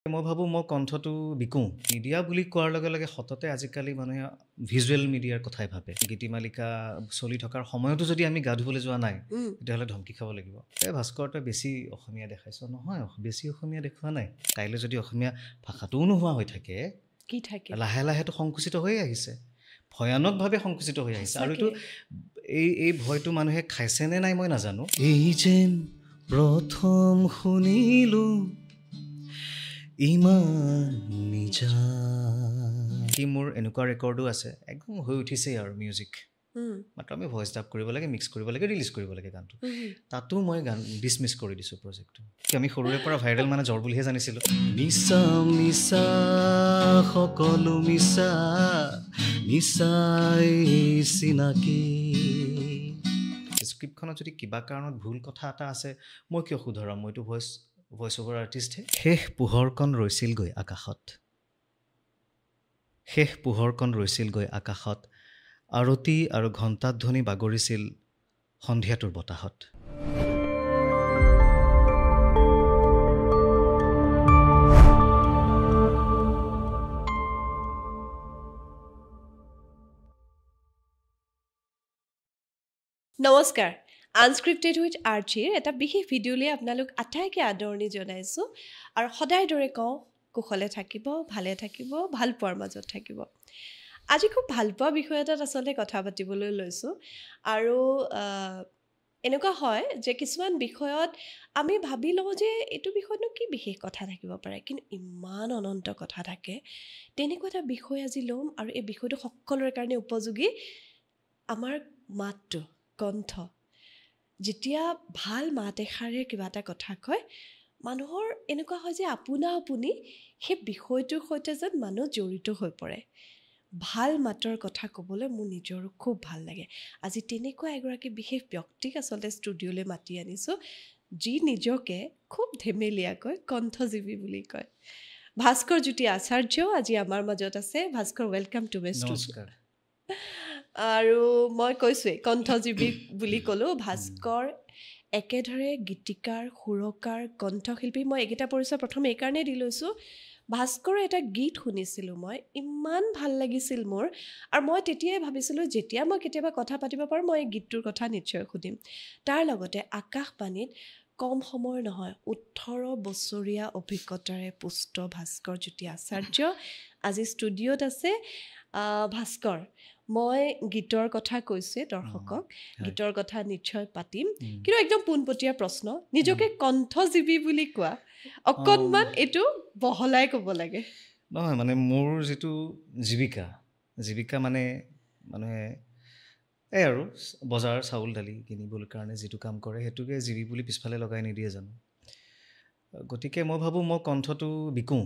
মই ভাবোঁ মই কণ্ঠটো বিকোঁ। মিডিয়া বুলি কোৱাৰ লগে লগে সততে আজিকালি মানুহে ভিজুৱেল মিডিয়াৰ কথাই ভাবে। গীতিমালিকা চলি থকাৰ সময়তো যদি আমি গা ধুবলৈ যোৱা নাই, তেতিয়াহ'লে ধমকি খাব লাগিব। ভাস্কৰ তই বেছি অসমীয়া দেখাইছ। নহয়, বেছি অসমীয়া দেখুওৱা নাই। কাইলৈ যদি অসমীয়া ভাষাটোও নোহোৱা হৈ থাকে, কি থাকে লাহে লাহেতো সংকুচিত হৈ আহিছে। ভয়ানকভাৱে সংকুচিত হৈ আহিছে। আৰু এইটো এই ভয়টো মানুহে খাইছেনে নাই মই নাজানো। এই যেন প্ৰথম শুনিলোঁ ইমান নিজা। কি মোৰ এনেকুৱা ৰেকৰ্ডো আছে, একদম হৈ উঠিছেই আৰু মিউজিক। মাত্ৰ আমি ভইচ ডাব কৰিব লাগে, মিক্স কৰিব লাগে, ৰিলিজ কৰিব লাগে গানটো। তাতো মই গান ডিছমিছ কৰি দিছোঁ প্ৰজেক্টটো। কি আমি সৰুৰে পৰা ভাইৰেল মানে জ্বৰ বুলিহে জানিছিলোঁ। মিছা মিছা সকলো মিছা, মিছাই চিনাকি। স্ক্ৰিপ্টখনত যদি কিবা কাৰণত ভুল কথা এটা আছে, মই কিয় শুধৰাম? মইতো ভইচ অভাৰ আৰ্টিষ্টহে। শেষ পোহৰকণ ৰৈছিলগৈ আকাশত, শেষ পোহৰকণ ৰৈছিলগৈ আকাশত, আৰতি আৰু ঘণ্টাধ্বনি বাগৰিছিল সন্ধিয়াটোৰ বতাহত। নমস্কাৰ, আনস্ক্ৰিপ্টেড উইথ আৰ্চিৰ এটা বিশেষ ভিডিঅ'লৈ আপোনালোক আটাইকে আদৰণি জনাইছোঁ। আৰু সদায় দৰে কওঁ, কুশলে থাকিব, ভালে থাকিব, ভাল পোৱাৰ মাজত থাকিব। আজি খুব ভাল পোৱা বিষয় এটাত আচলতে কথা পাতিবলৈ লৈছোঁ। আৰু এনেকুৱা হয় যে কিছুমান বিষয়ত আমি ভাবি লওঁ যে এইটো বিষয়তনো কি বিশেষ কথা থাকিব পাৰে, কিন্তু ইমান অনন্ত কথা থাকে। তেনেকুৱা এটা বিষয় আজি ল'ম, আৰু এই বিষয়টো সকলোৰে কাৰণে উপযোগী। আমাৰ মাতটো, কণ্ঠ। যেতিয়া ভাল মাত এষাৰে কিবা এটা কথা কয়, মানুহৰ এনেকুৱা হয় যে আপোনা আপুনি সেই বিষয়টোৰ সৈতে যেন মানুহ জড়িত হৈ পৰে। ভাল মাতৰ কথা ক'বলৈ মোৰ নিজৰো খুব ভাল লাগে। আজি তেনেকুৱা এগৰাকী বিশেষ ব্যক্তিক আচলতে ষ্টুডিঅ'লৈ মাতি আনিছোঁ, যি নিজকে খুব ধেমেলীয়াকৈ কণ্ঠজীৱী বুলি কয়। ভাস্কৰ জ্যোতি আচাৰ্য আজি আমাৰ মাজত আছে। Bhaskar, welcome to my studio'. নমস্কাৰ। আৰু মই কৈছোঁৱেই, কণ্ঠজীৱী বুলি ক'লোঁ। ভাস্কৰ একেদৰে গীতিকাৰ, সুৰকাৰ, কণ্ঠশিল্পী। মই এইকেইটা পৰিচয় প্ৰথম এইকাৰণেই দি লৈছোঁ, ভাস্কৰৰ এটা গীত শুনিছিলোঁ মই, ইমান ভাল লাগিছিল মোৰ। আৰু মই তেতিয়াই ভাবিছিলোঁ, যেতিয়া মই কেতিয়াবা কথা পাতিব পাৰোঁ, মই এই গীতটোৰ কথা নিশ্চয় সুধিম। তাৰ লগতে আকাশবাণীত কম সময়ৰ নহয়, 18 বছৰীয়া অভিজ্ঞতাৰে পুষ্ট ভাস্কৰ জ্যোতি আচাৰ্য আজি ষ্টুডিঅ'ত আছে। ভাস্কৰ, মই গীতৰ কথা কৈছোঁৱে দৰ্শকক, গীতৰ কথা নিশ্চয় পাতিম, কিন্তু একদম পোনপটীয়া প্ৰশ্ন, নিজকে কণ্ঠজীৱী বুলি কোৱা, অকণমান এইটো বহলাই ক'ব লাগে। নহয়, মানে মোৰ যিটো জীৱিকা মানে মানুহে এই আৰু বজাৰ চাউল দালি কিনিবলৈ কাৰণে যিটো কাম কৰে, সেইটোকে জীৱী বুলি পিছফালে লগাই নিদিয়ে জানো। গতিকে মই ভাবোঁ মই কণ্ঠটো বিকোঁ,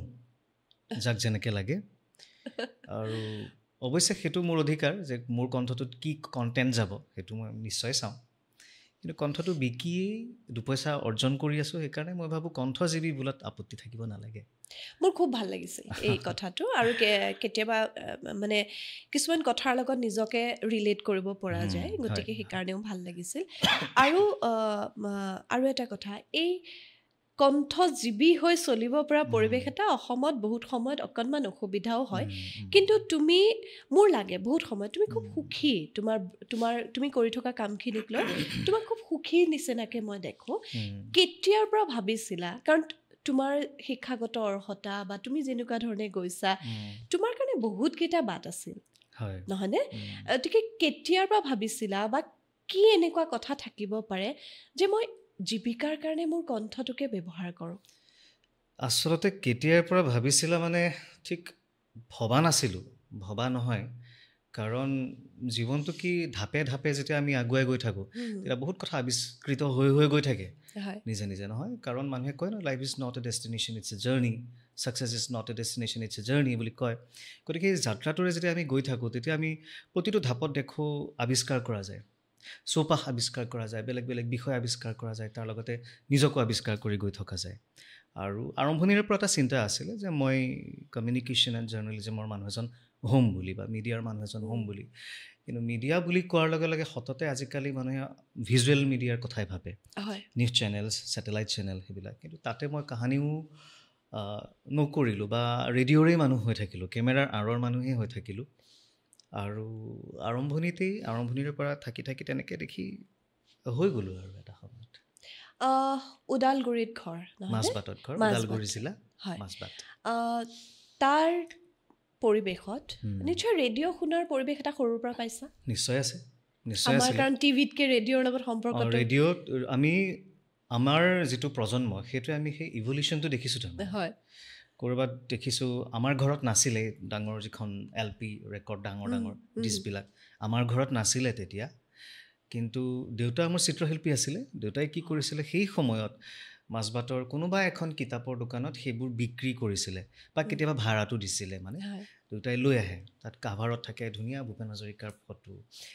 যাক যেনেকৈ লাগে। আৰু অৱশ্যে সেইটো মোৰ অধিকাৰ যে মোৰ কণ্ঠটোত কি কণ্টেণ্ট যাব সেইটো মই নিশ্চয় চাওঁ। কিন্তু কণ্ঠটো বিকিয়েই দুপইচা অৰ্জন কৰি আছোঁ, সেইকাৰণে মই ভাবোঁ কণ্ঠজীৱী বোলাত আপত্তি থাকিব নালাগে। মোৰ খুব ভাল লাগিছিল এই কথাটো। আৰু কেতিয়াবা মানে কিছুমান কথাৰ লগত নিজকে ৰিলেট কৰিব পৰা যায়, গতিকে সেইকাৰণেও ভাল লাগিছিল। আৰু এটা কথা, এই কণ্ঠজীৱী হৈ চলিব পৰা পৰিৱেশ এটা অসমত বহুত সময়ত অকণমান অসুবিধাও হয়। কিন্তু তুমি, মোৰ লাগে বহুত সময়ত তুমি খুব সুখী, তুমি কৰি থকা কামখিনিক লৈ তোমাক খুব সুখী নিচিনাকৈ মই দেখোঁ। কেতিয়াৰ পৰা ভাবিছিলা, কাৰণ তোমাৰ শিক্ষাগত অৰ্হতা বা তুমি যেনেকুৱা ধৰণে গৈছা, তোমাৰ কাৰণে বহুতকেইটা বাট আছিল, নহয়নে? গতিকে কেতিয়াৰ পৰা ভাবিছিলা, বা কি এনেকুৱা কথা থাকিব পাৰে যে মই জীৱিকাৰ কাৰণে মোৰ কণ্ঠটোকে ব্যৱহাৰ কৰোঁ? আচলতে কেতিয়াৰ পৰা ভাবিছিলা মানে ঠিক ভবা নাছিলোঁ, ভবা নহয়। কাৰণ জীৱনটো কি ধাপে ধাপে যেতিয়া আমি আগুৱাই গৈ থাকোঁ, তেতিয়া বহুত কথা আৱিষ্কৃত হৈ গৈ থাকে নিজে নিজে, নহয়? কাৰণ মানুহে কয় ন, life is not a destination, it's a journey, success is not a destination, it's a journey বুলি কয়। গতিকে এই যাত্ৰাটোৰে যেতিয়া আমি গৈ থাকোঁ, তেতিয়া আমি প্ৰতিটো ধাপত দেখোঁ আৱিষ্কাৰ কৰা যায়, চৌপাশ আৱিষ্কাৰ কৰা যায়, বেলেগ বেলেগ বিষয় আৱিষ্কাৰ কৰা যায়, তাৰ লগতে নিজকো আৱিষ্কাৰ কৰি গৈ থকা যায়। আৰু আৰম্ভণিৰে পৰা এটা চিন্তা আছিলে যে মই কমিউনিকেশ্যন এণ্ড জাৰ্নেলিজমৰ মানুহ এজন হ'ম বুলি, বা মিডিয়াৰ মানুহ এজন হ'ম বুলি। কিন্তু মিডিয়া বুলি কোৱাৰ লগে লগে সততে আজিকালি মানুহে ভিজুৱেল মিডিয়াৰ কথাই ভাবে, নিউজ চেনেলছ, ছেটেলাইট চেনেল, সেইবিলাক। কিন্তু তাতে মই কাহানিও নকৰিলোঁ বা ৰেডিঅ'ৰে মানুহ হৈ থাকিলোঁ, কেমেৰাৰ আঁৰৰ মানুহেই হৈ থাকিলোঁ। আৰু আৰম্ভণিৰে পৰা থাকি থাকি তেনেকৈ দেখি হৈ গ'লোঁ আৰু এটা সময়ত। ওদালগুৰিত ঘৰ নহয়নে? মাজবাটত ঘৰ, মাজবাট। ওদালগুৰি জিলা, হয়। মাজবাট। তাৰ পৰিৱেশত নিশ্চয় ৰেডিঅ' শুনাৰ পৰিৱেশ এটা সৰুৰ পৰা পাইছা? নিশ্চয় আছে, নিশ্চয় আমাৰ আছিলে। কাৰণ টিভিতকৈ ৰেডিঅ'ৰ লগত সম্পৰ্কটো ৰেডিঅ'ত আমাৰ যিটো প্ৰজন্ম সেইটোৱে আমি সেই ইভলিউশ্যনটো দেখিছোঁ তাৰমানে। হয়। ক'ৰবাত দেখিছোঁ আমাৰ ঘৰত নাছিলে ডাঙৰ যিখন LP ৰেকৰ্ড ডাঙৰ ডিছবিলাক, আমাৰ ঘৰত নাছিলে তেতিয়া। কিন্তু দেউতা মোৰ চিত্ৰশিল্পী আছিলে। দেউতাই কি কৰিছিলে সেই সময়ত মাজবাটৰ কোনোবা এখন কিতাপৰ দোকানত সেইবোৰ বিক্ৰী কৰিছিলে বা কেতিয়াবা ভাড়াটো দিছিলে। মানে দেউতাই লৈ আহে, তাত কাভাৰত থাকে ধুনীয়া ভূপেন হাজৰিকাৰ ফটো,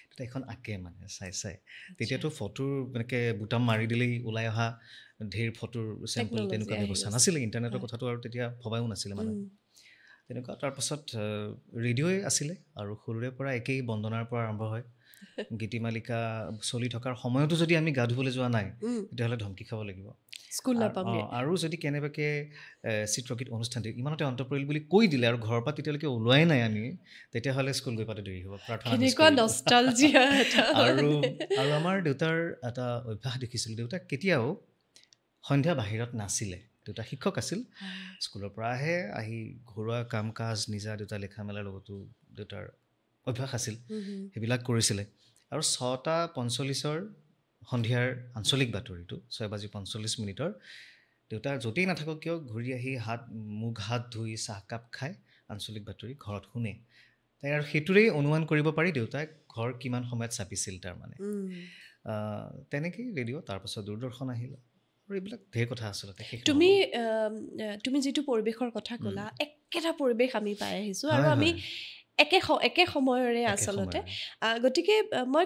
তাত এখন আঁকে মানে চাই তেতিয়াতো ফটোৰ এনেকৈ বুটাম মাৰি দিলেই ওলাই অহা ঢেৰ ফটোৰ চেম্পল তেনেকুৱা ব্যৱস্থা নাছিলে, ইণ্টাৰনেটৰ কথাটো আৰু তেতিয়া ভবাও নাছিলে মানুহে তেনেকুৱা। তাৰপাছত ৰেডিঅ'ই আছিলে আৰু সৰুৰে পৰা একেই বন্দনাৰ পৰা আৰম্ভ হয়। গীতিমালিকা চলি থকাৰ সময়তো যদি আমি গা ধুবলৈ যোৱা নাই তেতিয়াহ'লে ধমকি খাব লাগিব, স্কুল নাপামগৈ। আৰু যদি কেনেবাকৈ চিত্ৰগীত অনুষ্ঠান ইমানতে অন্ত পৰিল বুলি কৈ দিলে আৰু ঘৰৰ পৰা তেতিয়ালৈকে ওলোৱাই নাই আমি, তেতিয়াহ'লে স্কুল গৈ পাতে দেৰি হ'ব, প্ৰাৰ্থনা আৰু আমাৰ দেউতাৰ এটা অভ্যাস দেখিছিলোঁ, দেউতা কেতিয়াও সন্ধ্যা বাহিৰত নাছিলে। দেউতা শিক্ষক আছিল, স্কুলৰ পৰা আহি ঘৰুৱা কাম কাজ নিজা দেউতা লিখা মেলাৰ লগতো দেউতাৰ অভ্যাস আছিল, সেইবিলাক কৰিছিলে। আৰু 6:45 সন্ধিয়াৰ আঞ্চলিক বাতৰিটো 6:45 দেউতা য'তেই নাথাকক কিয় ঘূৰি আহি মুখ হাত ধুই চাহকাপ খাই আঞ্চলিক বাতৰি ঘৰত শুনে। তাই আৰু সেইটোৰেই অনুমান কৰিব পাৰি দেউতাই ঘৰ কিমান সময়ত চাপিছিল তাৰমানে। তেনেকেই ৰেডিঅ', তাৰপাছত দূৰদৰ্শন আহিল আৰু এইবিলাক ঢেৰ কথা আচলতে। তুমি যিটো পৰিৱেশৰ কথা ক'লা, একেটা পৰিৱেশ আমি পাই আহিছোঁ আৰু আমি একে সময়ৰে আচলতে। গতিকে মই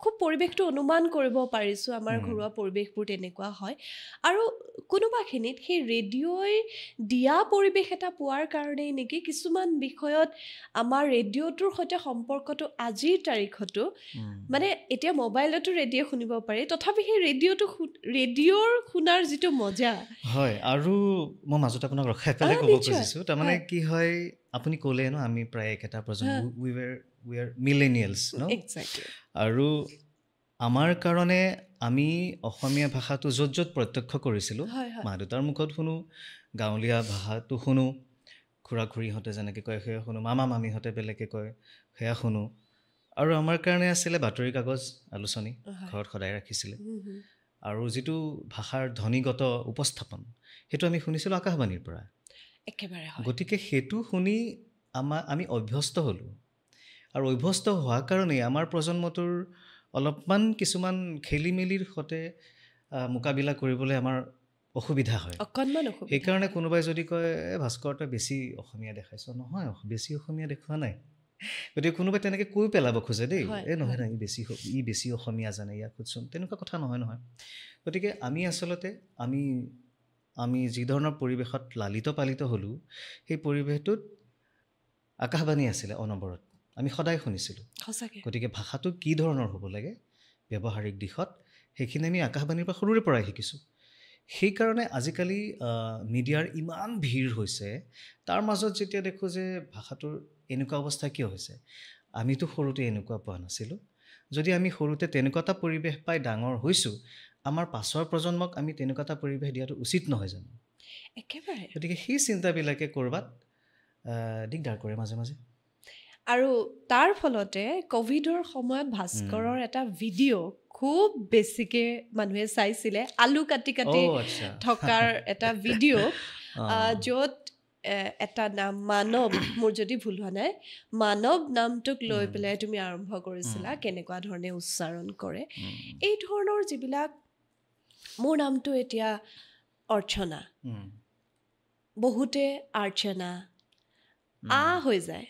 খুব পৰিৱেশটো অনুমান কৰিব পাৰিছোঁ, আমাৰ ঘৰুৱা পৰিৱেশবোৰ তেনেকুৱা হয়। আৰু কোনোবাখিনিত সেই ৰেডিঅ'ই দিয়া পৰিৱেশ এটা পোৱাৰ কাৰণেই নেকি কিছুমান বিষয়ত আমাৰ ৰেডিঅ'টোৰ সৈতে সম্পৰ্কটো আজিৰ তাৰিখতো, মানে এতিয়া মোবাইলতো ৰেডিঅ' শুনিব পাৰি, তথাপি সেই ৰেডিঅ'ৰ শুনাৰ যিটো মজা হয়। আৰু মই মাজত আপোনাক ৰখাই পেলাই ক'ব খুজিছোঁ, তাৰমানে কি হয় আপুনি ক'লে ন আমি প্ৰায় একেটা প্ৰজন্ম, উই আৰ মিলেনিয়েলছ ন। আৰু আমাৰ কাৰণে আমি অসমীয়া ভাষাটো য'ত প্ৰত্যক্ষ কৰিছিলোঁ, মা দেউতাৰ মুখত শুনো, গাঁৱলীয়া ভাষাটো শুনো, খুৰা খুৰীহঁতে যেনেকৈ কয় সেয়া শুনো, মামা মামীহঁতে বেলেগে কয় সেয়া শুনো। আৰু আমাৰ কাৰণে আছিলে বাতৰি কাগজ, আলোচনী ঘৰত সদায় ৰাখিছিলে। আৰু যিটো ভাষাৰ ধ্বনিগত উপস্থাপন সেইটো আমি শুনিছিলোঁ আকাশবাণীৰ পৰা একেবাৰে। গতিকে সেইটো শুনি আমি অভ্যস্ত হ'লোঁ। আৰু অভ্যস্ত হোৱাৰ কাৰণেই আমাৰ প্ৰজন্মটোৰ অলপমান কিছুমান খেলি মেলিৰ সৈতে মোকাবিলা কৰিবলৈ আমাৰ অসুবিধা হয়। সেইকাৰণে কোনোবাই যদি কয় ভাস্কৰ তই বেছি অসমীয়া দেখাইছ, নহয় বেছি অসমীয়া দেখুওৱা নাই। গতিকে কোনোবাই তেনেকৈ কৈ পেলাব খোজে দেই, নহয় ই বেছি অসমীয়া জানে, ইয়াক সুধচোন, তেনেকুৱা কথা নহয়। গতিকে আমি আচলতে আমি যি ধৰণৰ পৰিৱেশত লালিত পালিত হ'লোঁ, সেই পৰিৱেশটোত আকাশবাণী আছিলে অনবৰত, আমি সদায় শুনিছিলোঁ। গতিকে ভাষাটো কি ধৰণৰ হ'ব লাগে ব্যৱহাৰিক দিশত, সেইখিনি আমি আকাশবাণীৰ পৰা সৰুৰে পৰাই শিকিছোঁ। সেইকাৰণে আজিকালি মিডিয়াৰ ইমান ভিৰ হৈছে, তাৰ মাজত যেতিয়া দেখোঁ যে ভাষাটোৰ এনেকুৱা অৱস্থা কিয় হৈছে, আমিতো সৰুতে এনেকুৱা পোৱা নাছিলোঁ। যদি আমি সৰুতে তেনেকুৱা এটা পৰিৱেশ পাই ডাঙৰ হৈছোঁ, আমাৰ পাছৰ প্ৰজন্মক আমি তেনেকুৱা এটা পৰিৱেশ দিয়াটো উচিত নহয় জানো? একেবাৰে। গতিকে সেই চিন্তাবিলাকে ক'ৰবাত দিগদাৰ কৰে মাজে মাজে। আৰু তাৰ ফলতে ক'ভিডৰ সময়ত ভাস্কৰৰ এটা ভিডিঅ' খুব বেছিকৈ মানুহে চাইছিলে, আলু কাটি থকাৰ এটা ভিডিঅ', য'ত এটা নাম মানৱ, মোৰ যদি ভুল হোৱা নাই, মানৱ নামটোক লৈ পেলাই তুমি আৰম্ভ কৰিছিলা, কেনেকুৱা ধৰণে উচ্চাৰণ কৰে। এই ধৰণৰ যিবিলাক, মোৰ নামটো এতিয়া অৰ্চনা, বহুতে আৰ্চনা হৈ যায়,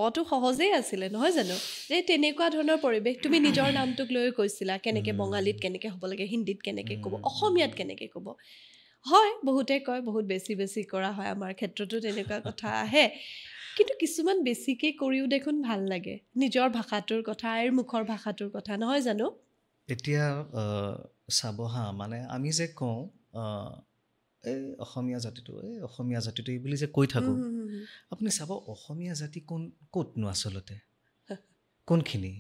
অটো সহজেই আছিলে নহয় জানো? যে তেনেকুৱা ধৰণৰ পৰিৱেশ তুমি নিজৰ নামটোক লৈ কৈছিলা, কেনেকৈ বঙালীত কেনেকৈ হ'ব লাগে, হিন্দীত কেনেকৈ ক'ব, অসমীয়াত কেনেকৈ ক'ব। হয়, বহুতে কয় বহুত বেছি কৰা হয়, আমাৰ ক্ষেত্ৰতো তেনেকুৱা কথা আহে, কিন্তু কিছুমান বেছিকৈ কৰিও দেখোন ভাল লাগে, নিজৰ ভাষাটোৰ কথা, আইৰ মুখৰ ভাষাটোৰ কথা, নহয় জানো? এতিয়া চাব হা, মানে আমি যে কওঁ এই অসমীয়া জাতিটো এই বুলি যে কৈ থাকোঁ, আপুনি চাব অসমীয়া জাতি ক'তনো আচলতে, কোনখিনি?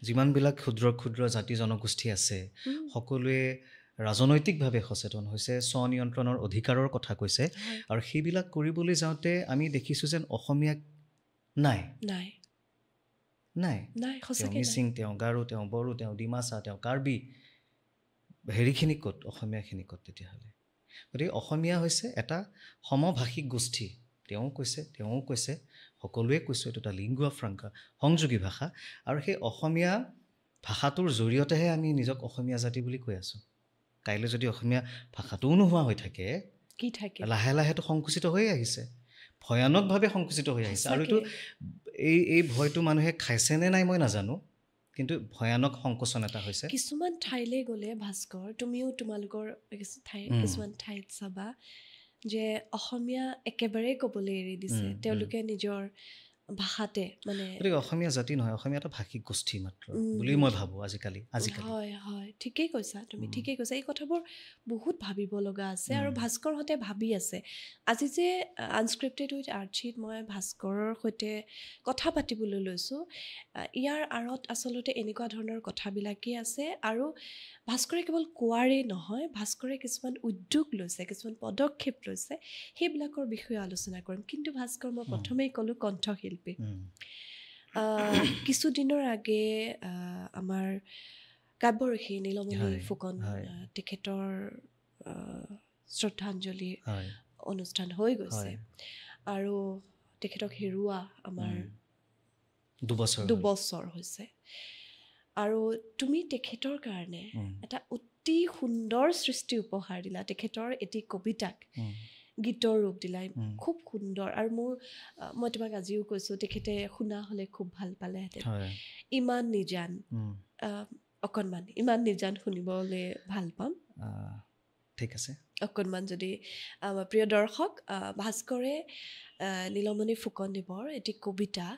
যিমানবিলাক ক্ষুদ্ৰ ক্ষুদ্ৰ জাতি জনগোষ্ঠী আছে, সকলোৱে ৰাজনৈতিকভাৱে সচেতন হৈছে, স্বনিয়ন্ত্ৰণৰ অধিকাৰৰ কথা কৈছে, আৰু সেইবিলাক কৰিবলৈ যাওঁতে আমি দেখিছোঁ যেন অসমীয়া নাই। তেওঁ মিচিং, তেওঁ গাৰো, তেওঁ বড়ো, তেওঁ ডিমাচা, তেওঁ কাৰ্বি, হেৰিখিনি ক'ত, অসমীয়াখিনি ক'ত তেতিয়াহ'লে? গতিকে অসমীয়া হৈছে এটা সমভাষিক গোষ্ঠী। তেওঁ কৈছে, সকলোৱে কৈছে, এইটো এটা লিংগুৱা ফ্ৰাংকা, সংযোগী ভাষা, আৰু সেই অসমীয়া ভাষাটোৰ জৰিয়তেহে আমি নিজক অসমীয়া জাতি বুলি কৈ আছোঁ। কাইলৈ যদি অসমীয়া ভাষাটোও নোহোৱা হৈ থাকে, কি থাকে, লাহে লাহেতো সংকুচিত হৈ আহিছে, ভয়ানকভাৱে সংকুচিত হৈ আহিছে। আৰু এইটো এই ভয়টো মানুহে খাইছেনে নাই মই নাজানো, কিন্তু ভয়ানক সংকোচন এটা হৈছে। কিছুমান ঠাইলৈ গ'লে ভাস্কৰ, তুমিও তোমালোকৰ কিছুমান ঠাইত চাবা যে অসমীয়া একেবাৰে ক'বলৈ এৰি দিছে, তেওঁলোকে নিজৰ ভাষাতে, মানে গতিকে অসমীয়া জাতি নহয়, অসমীয়া এটা ভাষিক গোষ্ঠী মাত্ৰ বুলি মই ভাবোঁ আজিকালি। হয়, ঠিকেই কৈছা তুমি, ঠিকেই কৈছা। এই কথাবোৰ বহুত ভাবিব লগা আছে, আৰু ভাস্কৰহঁতে ভাবি আছে। আজি যে আনস্ক্ৰিপ্টেড উইথ আৰ্চিত মই ভাস্কৰৰ সৈতে কথা পাতিবলৈ লৈছোঁ, ইয়াৰ আঁৰত আচলতে এনেকুৱা ধৰণৰ কথাবিলাকেই আছে, আৰু ভাস্কৰে কেৱল কোৱাৰেই নহয়, ভাস্কৰে কিছুমান উদ্যোগ লৈছে, কিছুমান পদক্ষেপ লৈছে, সেইবিলাকৰ বিষয়ে আলোচনা কৰিম। কিন্তু ভাস্কৰ, মই প্ৰথমেই ক'লোঁ কণ্ঠশিল্পী। কিছুদিনৰ আগে আমাৰ কাব্যৰসী নীলমণি ফুকন, তেখেতৰ শ্ৰদ্ধাঞ্জলি অনুষ্ঠান হৈ গৈছে, আৰু তেখেতক হেৰুওৱা আমাৰ 2 বছৰ হৈছে। আৰু তুমি তেখেতৰ কাৰণে এটা অতি সুন্দৰ সৃষ্টি উপহাৰ দিলা, তেখেতৰ এটি কবিতাক গীতৰ ৰূপ দিলা, খুব সুন্দৰ। আৰু মই তোমাক আজিও কৈছোঁ, তেখেতে শুনা হ'লে খুব ভাল পালেহেঁতেন। ইমান নিজান, অকণমান ইমান নিজান শুনিবলৈ ভাল পাম। ঠিক আছে, অকণমান যদি প্ৰিয় দৰ্শক, ভাস্কৰে নীলমণি ফুকনদেৱৰ এটি কবিতা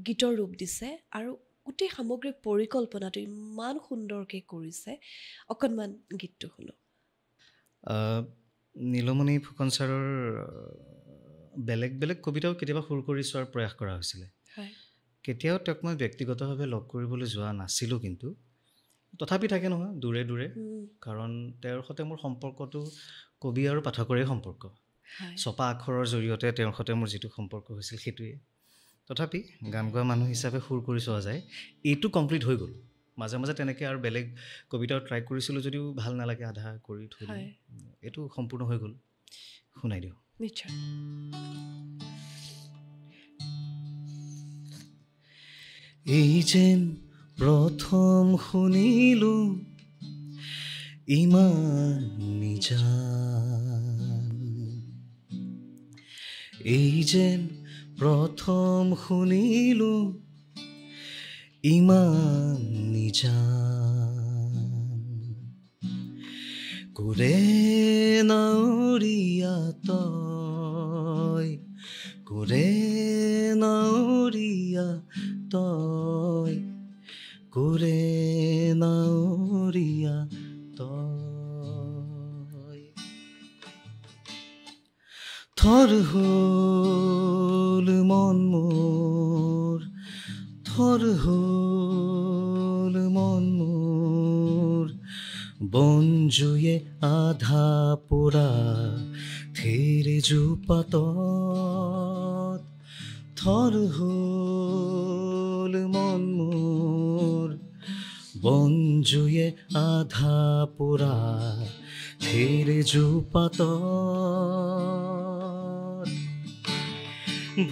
গীতৰ ৰূপ দিছে, আৰু গোটেই সামগ্ৰিক পৰিকল্পনাটো ইমান সুন্দৰকৈ কৰিছে। অকণমান গীতটো শুনো। নীলমণি ফুকন ছাৰৰ বেলেগ বেলেগ কবিতাও কেতিয়াবা সুৰ কৰি চোৱাৰ প্ৰয়াস কৰা হৈছিলে। কেতিয়াও তেওঁক মই ব্যক্তিগতভাৱে লগ কৰিবলৈ যোৱা নাছিলোঁ, কিন্তু তথাপি থাকে নহয় দূৰে দূৰে, কাৰণ তেওঁৰ সৈতে মোৰ সম্পৰ্কটো কবি আৰু পাঠকৰে সম্পৰ্ক। ছপা আখৰৰ জৰিয়তে তেওঁৰ সৈতে মোৰ যিটো সম্পৰ্ক হৈছিল সেইটোৱে। তথাপি গান গোৱা মানুহ হিচাপে সুৰ কৰি চোৱা যায়, এইটো কমপ্লিট হৈ গ'ল। মাজে মাজে তেনেকৈ আৰু বেলেগ কবিতাও ট্ৰাই কৰিছিলোঁ, যদিও ভাল নালাগে, আধা কৰি থৈ দিলোঁ। এইটো সম্পূৰ্ণ হৈ গ'ল, শুনাই দিওঁ। নিশ্চয়। এই যেন প্ৰথম শুনিলোঁ ইমান নিজান, এই যেন প্ৰথম শুনিলোঁ ইমান নিজান, কোৰে নাৱৰীয়া তই, কোৰে নাৱৰীয়া তই, কোৰে নাৱৰীয়া তই, থৰ হ'ল মন মোৰ, থৰ হ'ল মন মোৰ, বনজুয়ে আধা পোৰা থেৰ জোপাতত, থৰ হ'ল মন মোৰ, বনজুয়ে আধা পোৰা থেৰ জোপাতত,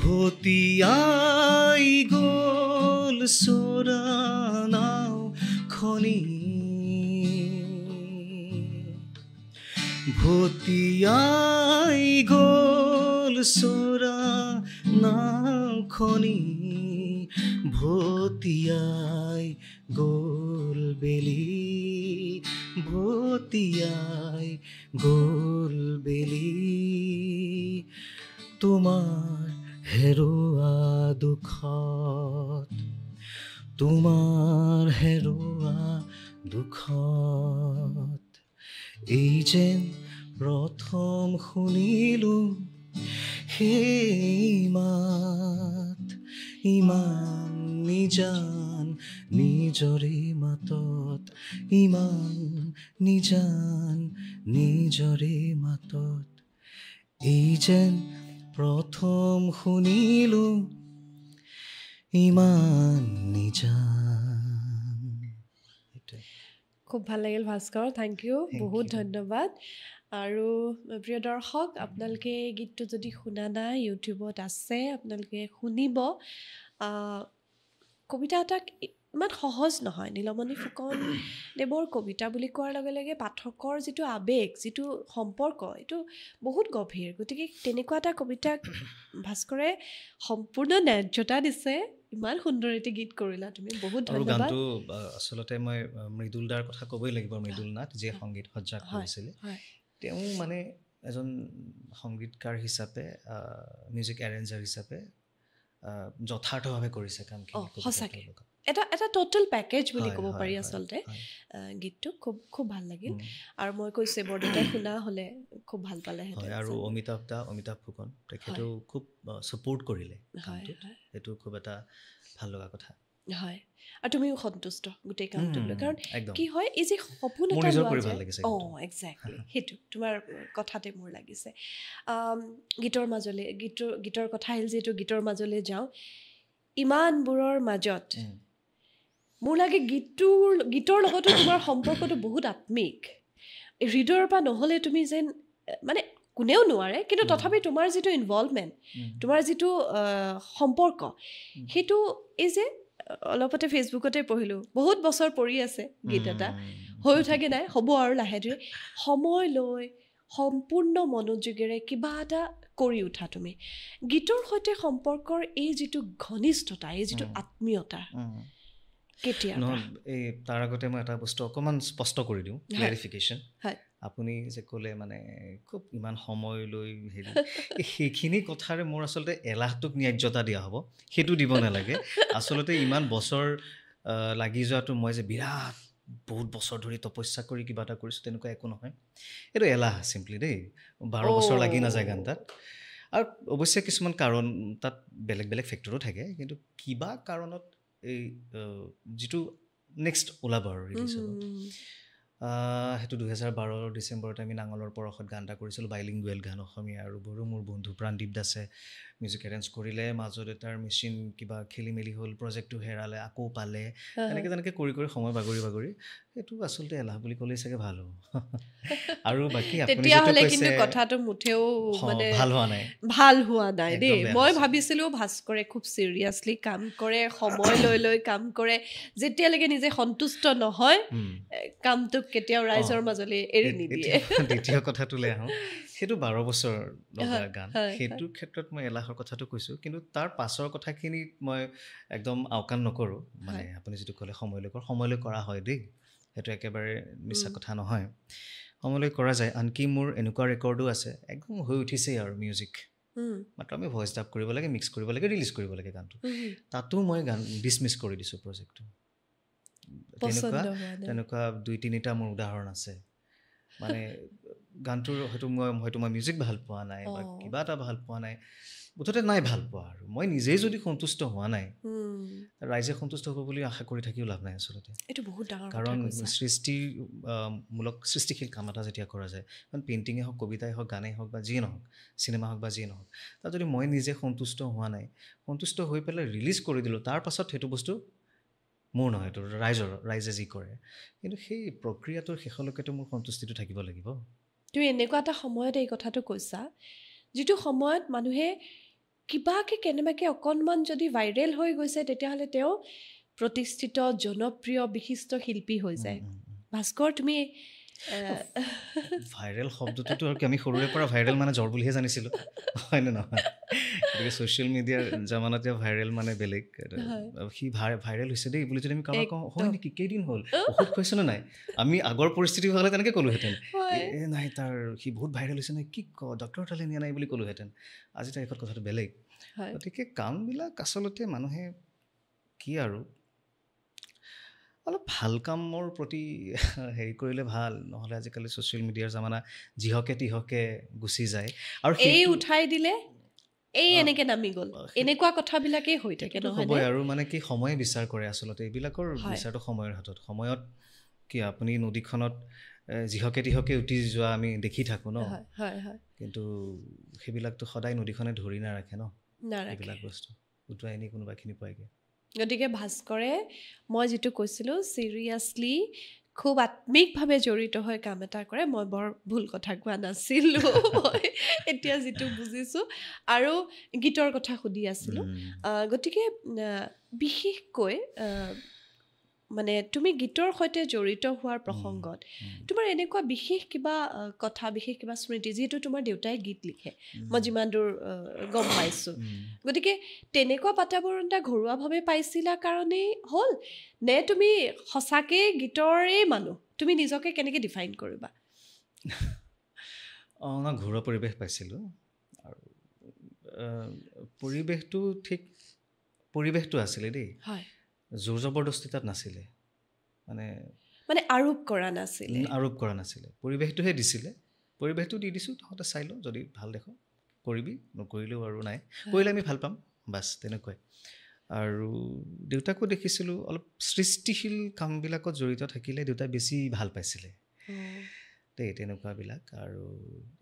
ভটিয়াই গ'ল চোৰা নাও খনি, ভটিয়াই গ'ল চোৰা নাওখনি, ভটিয়াই গ'ল বেলি, ভটিয়াই গ'ল বেলি, তোমাৰ হেৰুৱা দুখত, তোমাৰ হেৰুৱা দুখত, এই যেন প্ৰথম শুনিলো সেই মাত ইমান নিজান নিজৰে মাতত ইমান নিজান নিজৰে মাতত এই যেন প্ৰথম শুনিলো ইমান নিজান খুব ভাল লাগিল ভাস্কৰ থেংক ইউ Thank বহুত you. ধন্যবাদ আৰু প্ৰিয় দৰ্শক আপোনালোকে এই গীতটো যদি শুনা নাই ইউটিউবত আছে আপোনালোকে শুনিব কবিতা এটা ইমান সহজ নহয় নীলমণি ফুকন দেৱৰ কবিতা বুলি কোৱাৰ লগে লগে পাঠকৰ যিটো আৱেগ যিটো সম্পৰ্ক এইটো বহুত গভীৰ গতিকে তেনেকুৱা এটা কবিতাক ভাস্কৰে সম্পূৰ্ণ ন্যায্যতা দিছে ইমান সুন্দৰ এটি গীত কৰিলা তুমি বহুত আৰু ধন্যবাদ গানটো আচলতে মই মৃদুল দাৰ কথা ক'বই লাগিব মৃদুল নাথ যিয়ে সংগীত সজ্জা কৰিছিলে তেওঁ মানে এজন সংগীতকাৰ হিচাপে মিউজিক এৰেঞ্জাৰ হিচাপে যথাৰ্থভাৱে কৰিছে কামখিনি সঁচাকৈ এটা টোটেল পেকেজ বুলি ক'ব পাৰি আচলতে গীতটো খুব খুব ভাল লাগিল আৰু মই কৈছোঁ বৰদেউতাই শুনা হ'লে খুব ভাল পালেহেঁতেন আৰু অমিতাভ ফুকন তেখেতেও খুব ছাপোৰ্ট কৰিলে সেইটো খুব এটা ভাল লগা কথা হয় আৰু তুমিও সন্তুষ্ট গোটেই কামটোক লৈ কাৰণ কি হয় এই যে সপোন এটা একজেক্টলি সেইটো তোমাৰ কথাতে মোৰ লাগিছে গীতৰ মাজলৈ গীতৰ কথা আহিল যিহেতু গীতৰ মাজলৈ যাওঁ ইমানবোৰৰ মাজত মোৰ লাগে গীতৰ লগতো তোমাৰ সম্পৰ্কটো বহুত আত্মিক হৃদয়ৰ পৰা নহ'লে তুমি যেন মানে কোনেও নোৱাৰে কিন্তু তথাপি তোমাৰ যিটো ইনভলভমেণ্ট তোমাৰ যিটো সম্পৰ্ক সেইটো এই যে অলপতে ফেচবুকতে পঢ়িলোঁ বহুত বছৰ পৰি আছে গীত এটা হৈও থাকে নাই হ'ব আৰু লাহে ধীৰে সময় লৈ সম্পূৰ্ণ মনোযোগেৰে কিবা এটা কৰি উঠা তুমি গীতৰ সৈতে সম্পৰ্কৰ এই যিটো ঘনিষ্ঠতা এই যিটো আত্মীয়তা কেতিয়া এই তাৰ আগতে মই এটা বস্তু অকণমান স্পষ্ট কৰি দিওঁ ক্লেৰিফিকেশ্যন আপুনি যে ক'লে মানে খুব ইমান সময় লৈ হেৰি সেইখিনি কথাৰে মোৰ আচলতে এলাহটোক ন্যায্যতা দিয়া হ'ব সেইটো দিব নালাগে আচলতে ইমান বছৰ লাগি যোৱাটো মই যে বিৰাট বহুত বছৰ ধৰি তপস্যা কৰি কিবা এটা কৰিছোঁ তেনেকুৱা একো নহয় এইটো এলাহ চিম্পলি দেই 12 বছৰ লাগি নাযায় গান তাত আৰু অৱশ্যে কিছুমান কাৰণ তাত বেলেগ বেলেগ ফেক্টৰো থাকে কিন্তু কিবা কাৰণত এই যিটো নেক্সট ওলাব আৰু ৰিলিজ হ'ব সেইটো 2012 ডিচেম্বৰত আমি নাঙলৰ পৰশত গান এটা কৰিছিলোঁ বাইলিংগুৱেল গান অসমীয়া আৰু বড়ো মোৰ বন্ধু প্ৰাণদীপ দাসে মিউজিক এৰেঞ্জ কৰিলে মাজত এটাৰ মেচিন কিবা খেলি মেলি হ'ল প্ৰজেক্টটো হেৰালে আকৌ পালে তেনেকৈ কৰি সময় বাগৰি সেইটো আচলতে এলাহ বুলি ক'লেই চাগে ভাল হ'ব আৰু বাকী আপুনি তেতিয়াহ'লে কিন্তু কথাটো মুঠেও মানে ভাল হোৱা নাই দেই মই ভাবিছিলোঁ ভাস্কৰে খুব চিৰিয়াছলি কাম কৰে সময় লৈ কাম কৰে যেতিয়ালৈকে নিজে সন্তুষ্ট নহয় কামটোক কেতিয়াও ৰাইজৰ মাজলৈ এৰি নিদিয়ে দ্বিতীয় কথাটোলৈ আহোঁ সেইটো 12 বছৰ লগা গান সেইটোৰ ক্ষেত্ৰত মই এলাহৰ কথাটো কৈছোঁ কিন্তু তাৰ পাছৰ কথাখিনিত মই একদম আওকাণ নকৰোঁ মানে আপুনি যিটো ক'লে সময়লৈ কৰা হয় দেই সেইটো একেবাৰে মিছা কথা নহয় সময়লৈ কৰা যায় আনকি মোৰ এনেকুৱা ৰেকৰ্ডো আছে একদম হৈ উঠিছেই আৰু মিউজিক মাত্ৰ আমি ভইচ ডাব কৰিব লাগে মিক্স কৰিব লাগে ৰিলিজ কৰিব লাগে গানটো তাতো মই গান ডিছমিছ কৰি দিছোঁ প্ৰজেক্টটো তেনেকুৱা 2-3টা মোৰ উদাহৰণ আছে মানে গানটোৰ হয়তো মই মিউজিক ভাল পোৱা নাই বা কিবা এটা ভাল পোৱা নাই মুঠতে নাই ভাল পোৱা আৰু মই নিজেই যদি সন্তুষ্ট হোৱা নাই ৰাইজে সন্তুষ্ট হ'ব বুলি আশা কৰি থাকিও লাভ নাই আচলতে এইটো বহুত ডাঙৰ কথা কাৰণ সৃষ্টিশীল কাম এটা যেতিয়া কৰা যায় কাৰণ পেইণ্টিঙে হওক কবিতাই হওক গানেই হওক বা যিয়ে নহওক চিনেমা হওক বা যিয়ে নহওক তাত যদি মই নিজে সন্তুষ্ট হোৱা নাই সন্তুষ্ট হৈ পেলাই ৰিলিজ কৰি দিলোঁ তাৰ পাছত সেইটো বস্তু মোৰ নহয় এইটো ৰাইজে যি কৰে কিন্তু সেই প্ৰক্ৰিয়াটোৰ শেষলৈকেতো মোৰ সন্তুষ্টিটো থাকিব লাগিব তুমি এনেকুৱা এটা সময়ত এই কথাটো কৈছা যিটো সময়ত মানুহে কিবাকে কেনেবাকৈ অকণমান যদি ভাইৰেল হৈ গৈছে তেতিয়াহ'লে তেওঁ প্ৰতিষ্ঠিত জনপ্ৰিয় বিশিষ্ট শিল্পী হৈ যায় ভাস্কৰ তুমি ভাইৰেল শব্দটোতো আৰু আমি সৰুৰে পৰা ভাইৰেল মানে জ্বৰ বুলিহে জানিছিলোঁ হয়নে নহয় গতিকে ছ'চিয়েল মিডিয়াৰ জামানাত ভাইৰেল মানে বেলেগ সি ভাইৰেল হৈছে দেই বুলি যদি আমি কাৰোবাক কওঁ হয় নেকি কেইদিন হ'ল ঔষধ খুৱাইছেনে নাই আমি আগৰ পৰিস্থিতি হ'লে তেনেকৈ ক'লোহেঁতেন নাই তাৰ সি বহুত ভাইৰেল হৈছে নাই কি ডক্টৰ তালৈ নিয়া নাই বুলি ক'লোহেঁতেন আজি তাৰিখত কথাটো বেলেগ গতিকে কামবিলাক আচলতে মানুহে কি আৰু অলপ ভাল কামৰ প্ৰতি হেৰি কৰিলে ভাল, নহ'লে আজিকালি ছ'চিয়েল মিডিয়াৰ জামানা যিহকে তিহকে গুচি যায়। আৰু এই সেইটো উঠাই দিলে এই এনেকে নামি গ'ল, এনেকুৱা কথাবিলাকেই হৈ থাকে সেইটোতো নহয় হ'বই। আৰু মানে কি সময়ে বিচাৰ কৰে আচলতে, এইবিলাকৰ হয় বিচাৰটো সময়ৰ হাতত। সময়ত কি আপুনি নদীখনত যিহকে তিহকে উটি যোৱা আমি দেখি থাকোঁ ন, হয় হয় হয় কিন্তু সেইবিলাকতো সদায় নদীখনে ধৰি নাৰাখে ন, নাৰাখে। সেইবিলাক বস্তু উটুৱাই নি কোনোবাখিনি পায়গৈ। গতিকে ভাস্কৰে মই যিটো কৈছিলোঁ ছিৰিয়াছলি খুব আত্মিকভাৱে জড়িত হৈ কাম এটা কৰে। মই বৰ ভুল কথা কোৱা নাছিলোঁ, মই এতিয়া যিটো বুজিছোঁ। আৰু গীতৰ কথা সুধি আছিলোঁ। গতিকে বিশেষকৈ মানে তুমি গীতৰ সৈতে জড়িত হোৱাৰ প্ৰসংগত তোমাৰ এনেকুৱা বিশেষ কিবা কথা, বিশেষ কিবা স্মৃতি, যিহেতু তোমাৰ দেউতাই গীত লিখে, মই যিমান দূৰ গম পাইছোঁ। গতিকে তেনেকুৱা বাতাবৰণ এটা ঘৰুৱাভাৱে পাইছিলা কাৰণেই হ'ল, নে তুমি সঁচাকৈ গীতৰেই মানুহ? তুমি নিজকে কেনেকৈ ডিফাইন কৰিবা? মই ঘৰুৱা পৰিৱেশ পাইছিলোঁ। আৰু পৰিৱেশটো ঠিক পৰিৱেশটো আছিলে দেই, হয়, জোৰ জবৰদস্তি তাত নাছিলে, মানে মানে আৰোপ কৰা নাছিলে। আৰোপ কৰা নাছিলে, পৰিৱেশটোহে দিছিলে। পৰিৱেশটো দি দিছোঁ, তহঁতে চাই লওঁ, যদি ভাল দেখো কৰিবি, নকৰিলেও আৰু নাই, কৰিলে আমি ভাল পাম, বাছ তেনেকুৱাই। আৰু দেউতাকো দেখিছিলোঁ অলপ সৃষ্টিশীল কামবিলাকত জড়িত থাকিলে দেউতাই বেছি ভাল পাইছিলে দেই, তেনেকুৱাবিলাক। আৰু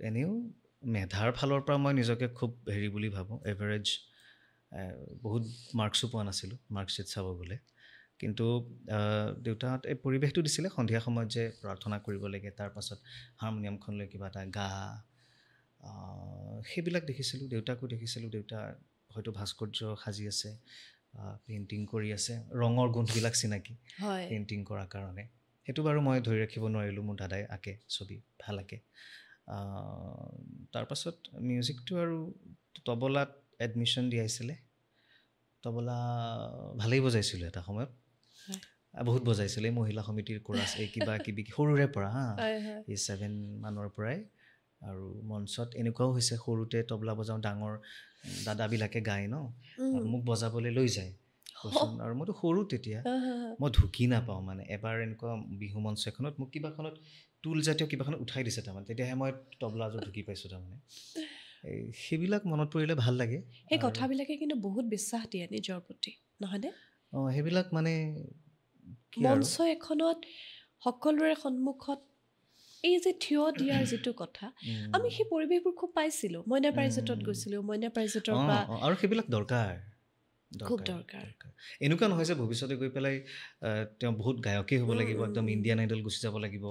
এনেও মেধাৰ ফালৰ পৰা মই নিজকে খুব হেৰি বুলি ভাবোঁ, এভাৰেজ। বহুত মাৰ্কছো পোৱা নাছিলোঁ মাৰ্কশ্বিট চাব গ'লে, কিন্তু দেউতাহঁতে এই পৰিৱেশটো দিছিলে, সন্ধিয়া সময়ত যে প্ৰাৰ্থনা কৰিব লাগে, তাৰপাছত হাৰমনিয়ামখন লৈ কিবা এটা গা, সেইবিলাক দেখিছিলোঁ। দেউতাকো দেখিছিলোঁ, দেউতা হয়তো ভাস্কৰ্য সাজি আছে, পেইণ্টিং কৰি আছে, ৰঙৰ গোন্ধবিলাক চিনাকি হয়, পেইণ্টিং কৰাৰ কাৰণে। সেইটো বাৰু মই ধৰি ৰাখিব নোৱাৰিলোঁ, মোৰ দাদাই আঁকে ছবি, ভাল আঁকে। তাৰপাছত মিউজিকটো আৰু তবলাত এডমিশ্যন দিয়াইছিলে। তবলা ভালেই বজাইছিলোঁ এটা সময়ত, বহুত বজাইছিলোঁ। এই মহিলা সমিতিৰ কোৰাছ, এই কিবা কিবি সৰুৰে পৰা হয়, হয়। এই 7 মানৰ পৰাই। আৰু মঞ্চত এনেকুৱাও হৈছে, সৰুতে তবলা বজাওঁ, ডাঙৰ দাদাবিলাকে গায় ন, মোক বজাবলৈ লৈ যায় কৈছোন। আৰু মইতো সৰু তেতিয়া, মই ঢুকি নাপাওঁ। মানে এবাৰ এনেকুৱা বিহু মঞ্চ এখনত মোক কিবাখনত টুলজাতীয় কিবাখনত উঠাই দিছে, তাৰমানে তেতিয়াহে মই তবলাযোৰ ঢুকি পাইছোঁ। তাৰমানে সেইবিলাক মনত পৰিলে ভাল লাগে। সেই কথাবিলাকে কিন্তু বহুত বিশ্বাস দিয়ে নিজৰ প্ৰতি, নহয়নে? সেইবিলাক মানে কি আৰু মঞ্চ এখনত সকলোৰে সন্মুখত এই যে থিয় দিয়াৰ যিটো কথা, আমি সেই পৰিৱেশবোৰ খুব পাইছিলোঁ। মইনা পাৰিজাতত গৈছিলোঁ, মইনা পাৰিজাতৰ পৰা আৰু সেইবিলাক দৰকাৰ। খুব দৰকাৰ। এনেকুৱা নহয় যে ভৱিষ্যতে গৈ পেলাই তেওঁ বহুত গায়কেই হ'ব লাগিব, একদম ইণ্ডিয়ান আইডল গুচি যাব লাগিব,